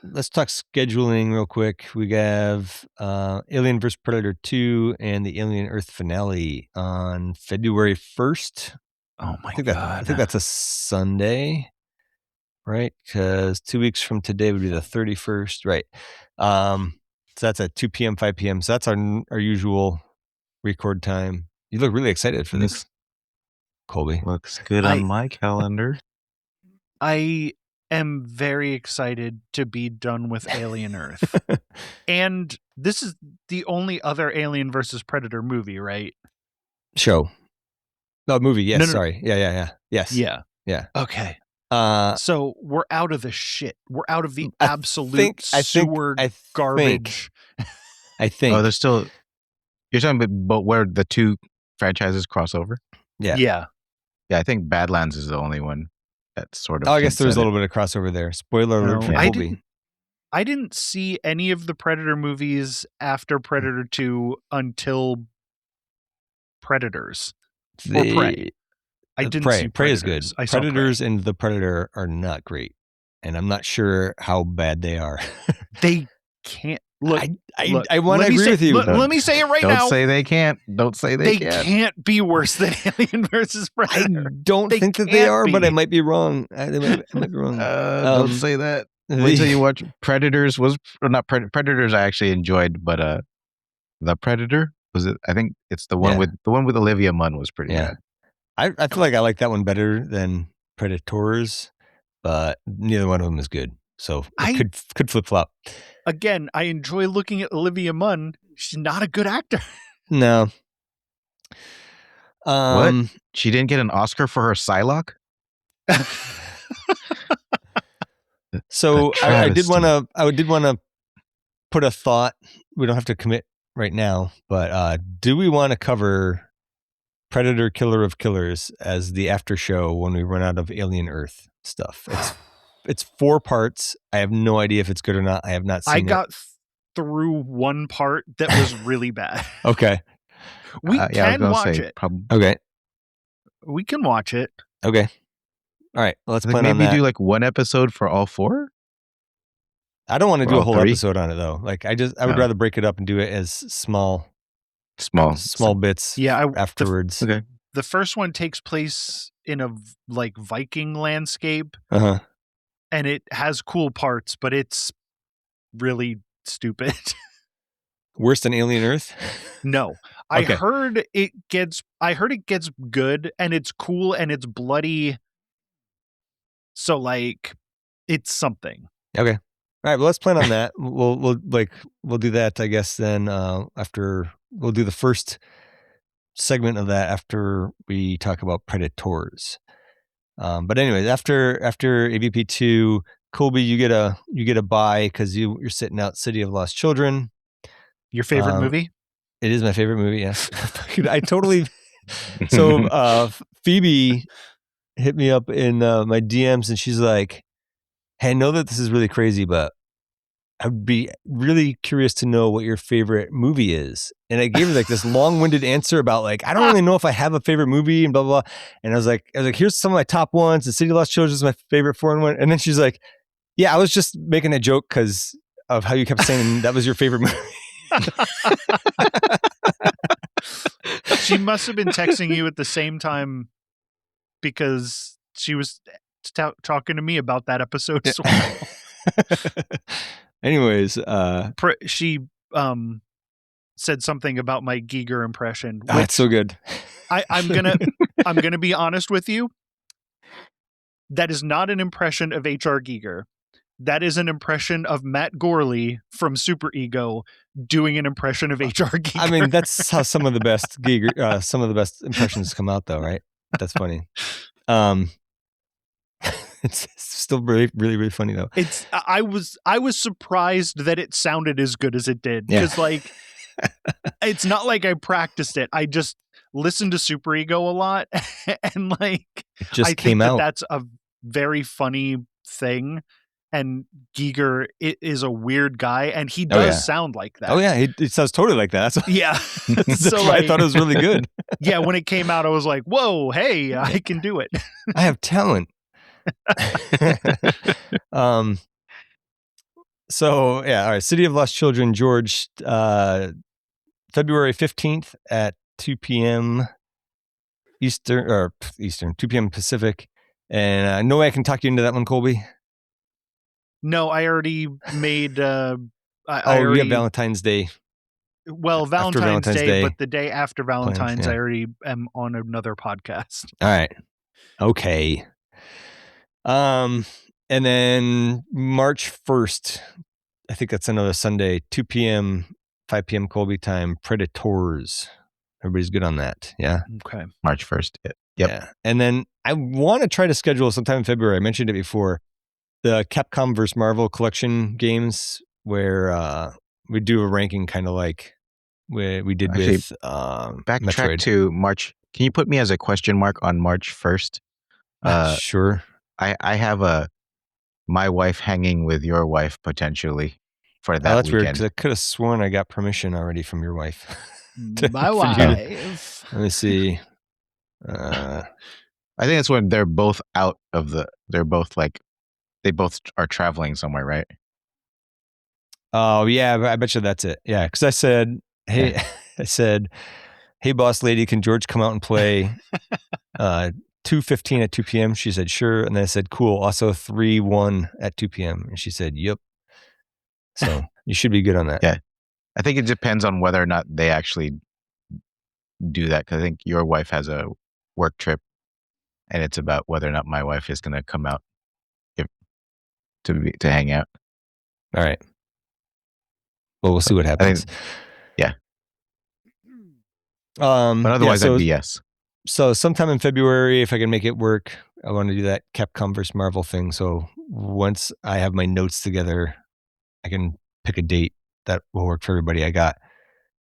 Let's talk scheduling real quick. We have Alien vs. Predator 2 and the Alien Earth finale on February 1st. Oh my God. I think that's a Sunday, right? Because 2 weeks from today would be the 31st, right? So that's at 2 p.m., 5 p.m. So that's our usual record time. You look really excited for this, Colby. Looks good on my calendar. I am very excited to be done with Alien Earth. And this is the only other Alien versus Predator movie, right? Show. No, movie. Yes. No. Sorry. Yeah. Yes. Yeah. Okay. So we're out of the shit. We're out of the absolute sewer garbage. I think. Oh, there's still. You're talking about where the 2 franchises cross over? Yeah. Yeah, I think Badlands is the only one that sort of. Oh, I guess hints there was at a it. little bit of crossover there. Spoiler alert No, for I Colby. I didn't see any of the Predator movies after Predator 2 until Predators or Prey. I didn't see Prey is good. Predators. I saw Predators and the Predator are not great, and I'm not sure how bad they are. They can't look. I want to agree with you. Let me say it right now. Don't say they can't. Don't say they can't. Can't be worse than Alien versus I Predator. don't think that they can't are, but I be. might be wrong. I might be wrong. Don't say that. Wait till you watch Predators. Predators. I actually enjoyed, but the Predator was it? I think it's the one with Olivia Munn was pretty bad. I feel like I like that one better than Predators, but neither one of them is good. So it could flip flop. Again, I enjoy looking at Olivia Munn. She's not a good actor. No. What? She didn't get an Oscar for her Psylocke? So I did want to put a thought. We don't have to commit right now, but do we want to cover Predator Killer of Killers as the after show when we run out of Alien Earth stuff? It's 4 parts. I have no idea if it's good or not. I have not seen it. I got through one part that was really bad. Okay. We can watch it. Okay. We can watch it. Okay. All right. Let's plan on maybe that. do like one episode for all 4. I don't want to do a whole 3? episode on it though. Like I would rather break it up and do it as small bits. Yeah, afterwards. Okay. The first one takes place in a like Viking landscape, Uh-huh. and it has cool parts, but it's really stupid. Worse than Alien Earth? No. Okay. I heard it gets good, and it's cool, and it's bloody. So like it's something. Okay. All right, well, let's plan on that. We'll do that, I guess. Then after we'll do the first segment of that after we talk about Predators. But anyways, after AVP2, Colby, you get a bye because you're sitting out City of Lost Children. Your favorite movie? It is my favorite movie. Yes, I totally. So Phoebe hit me up in my DMs and she's like, "Hey, I know that this is really crazy, but I'd be really curious to know what your favorite movie is." And I gave her like this long-winded answer about like, I don't really know if I have a favorite movie and blah, blah, blah. And I was like, here's some of my top ones. The City of Lost Children is my favorite foreign one. And then she's like, yeah, I was just making a joke because of how you kept saying that was your favorite movie. She must have been texting you at the same time because she was talking to me about that episode as well. Anyways, she said something about my Giger impression. Oh, it's so good. I'm gonna be honest with you. That is not an impression of H.R. Giger. That is an impression of Matt Gorley from Super Ego doing an impression of H.R. Giger. I mean, that's how some of the best Giger, some of the best impressions come out, though, right? That's funny. It's still really, really, really funny though. I was surprised that it sounded as good as it did because like it's not like I practiced it. I just listened to Super Ego a lot and like it just I came think out. That's a very funny thing. And Giger is a weird guy, and he does sound like that. Oh yeah, it sounds totally like that. That's So why I thought it was really good. Yeah, when it came out, I was like, "Whoa, hey, I can do it. I have talent." So yeah, all right. City of Lost Children, George, February 15th at 2 p.m. Eastern, 2 p.m. Pacific. And I know I can talk you into that one, Colby. No, I already made. We got Valentine's Day. Well, Valentine's Day, but the day after Valentine's, I already am on another podcast. All right. Okay. And then March 1st, I think that's another Sunday, 2 p.m., 5 p.m. Colby time, Predators. Everybody's good on that. Yeah. Okay. March 1st. Yep. Yeah. And then I want to try to schedule sometime in February. I mentioned it before. The Capcom vs. Marvel collection games where we do a ranking kind of like we did with backtrack Metroid. to March Can you put me as a question mark on March 1st? Sure. I have my wife hanging with your wife potentially for that that's weird weekend. because I could have sworn I got permission already from your wife. My for you to- wife. Let me see. I think that's when they're both out of the. They're both like, they both are traveling somewhere, right? Oh yeah, I bet you that's it. Yeah, because I said, hey, I said, hey, boss lady, can George come out and play 2:15 at 2 p.m.? She said, sure. And then I said, cool. Also 3-1 at 2 p.m. And she said, yep. So you should be good on that. Yeah. I think it depends on whether or not they actually do that. Because I think your wife has a work trip, and it's about whether or not my wife is going to come out to hang out. All right. Well, we'll see what happens. Yeah. But otherwise, I'd be yes. So sometime in February, if I can make it work, I want to do that Capcom vs. Marvel thing. So once I have my notes together, I can pick a date that will work for everybody. I got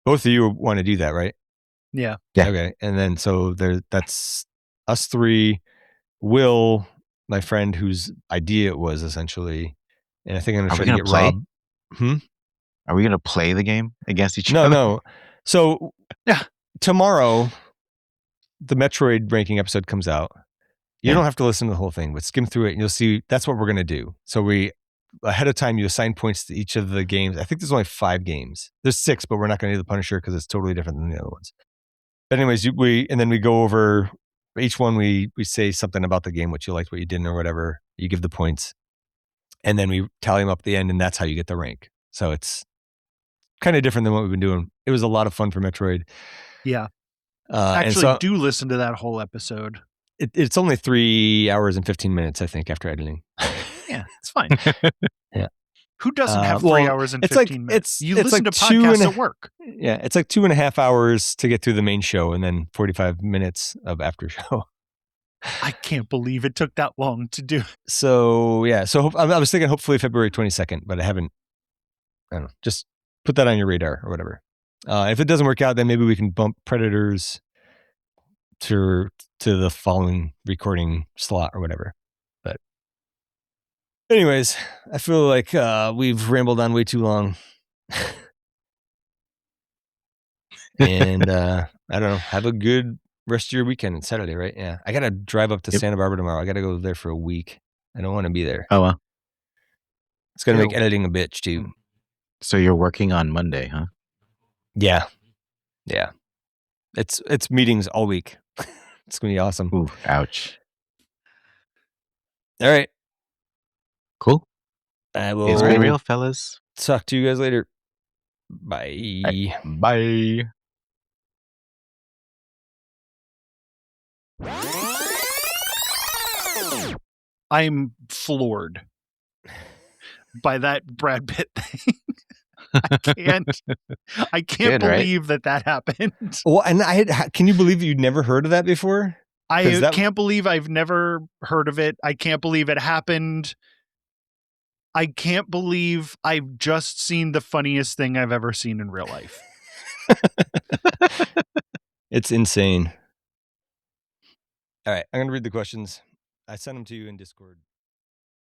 both of you want to do that, right? Yeah. Okay. And then so that's us three, Will, my friend whose idea it was essentially, and I think I'm going to try to get play? Rob. Are we going to play the game against each other? No. So tomorrow, the Metroid ranking episode comes out. You don't have to listen to the whole thing, but skim through it and you'll see that's what we're going to do. So we, ahead of time, you assign points to each of the games. I think there's only 5 games. There's 6, but we're not going to do the Punisher because it's totally different than the other ones. But anyways, and then we go over each one. We say something about the game, what you liked, what you didn't, or whatever. You give the points, and then we tally them up at the end, and that's how you get the rank. So it's kind of different than what we've been doing. It was a lot of fun for Metroid. Yeah. Actually, do listen to that whole episode. It's only 3 hours and 15 minutes, I think, after editing. Yeah, it's fine. Yeah. Who doesn't have 3 hours and 15 minutes? You listen to podcasts at work. Yeah, it's like 2.5 hours to get through the main show and then 45 minutes of after show. I can't believe it took that long to do. So, yeah. So I was thinking hopefully February 22nd, but I don't know. Just put that on your radar or whatever. If it doesn't work out, then maybe we can bump Predators to the following recording slot or whatever. But anyways, I feel like we've rambled on way too long. And I don't know. Have a good rest of your weekend. It's Saturday, right? Yeah. I got to drive up to Santa Barbara tomorrow. I got to go there for a week. I don't want to be there. Oh, well. It's going to make editing a bitch, too. So you're working on Monday, huh? Yeah. Yeah. It's meetings all week. It's going to be awesome. Ooh, ouch. All right. Cool. I will. It's been real, fellas. Talk to you guys later. Bye. Bye. I'm floored by that Brad Pitt thing. I can't believe that happened. Well, and can you believe you'd never heard of that before? I can't believe I've never heard of it. I can't believe it happened. I can't believe I've just seen the funniest thing I've ever seen in real life. It's insane. All right, I'm going to read the questions. I sent them to you in Discord.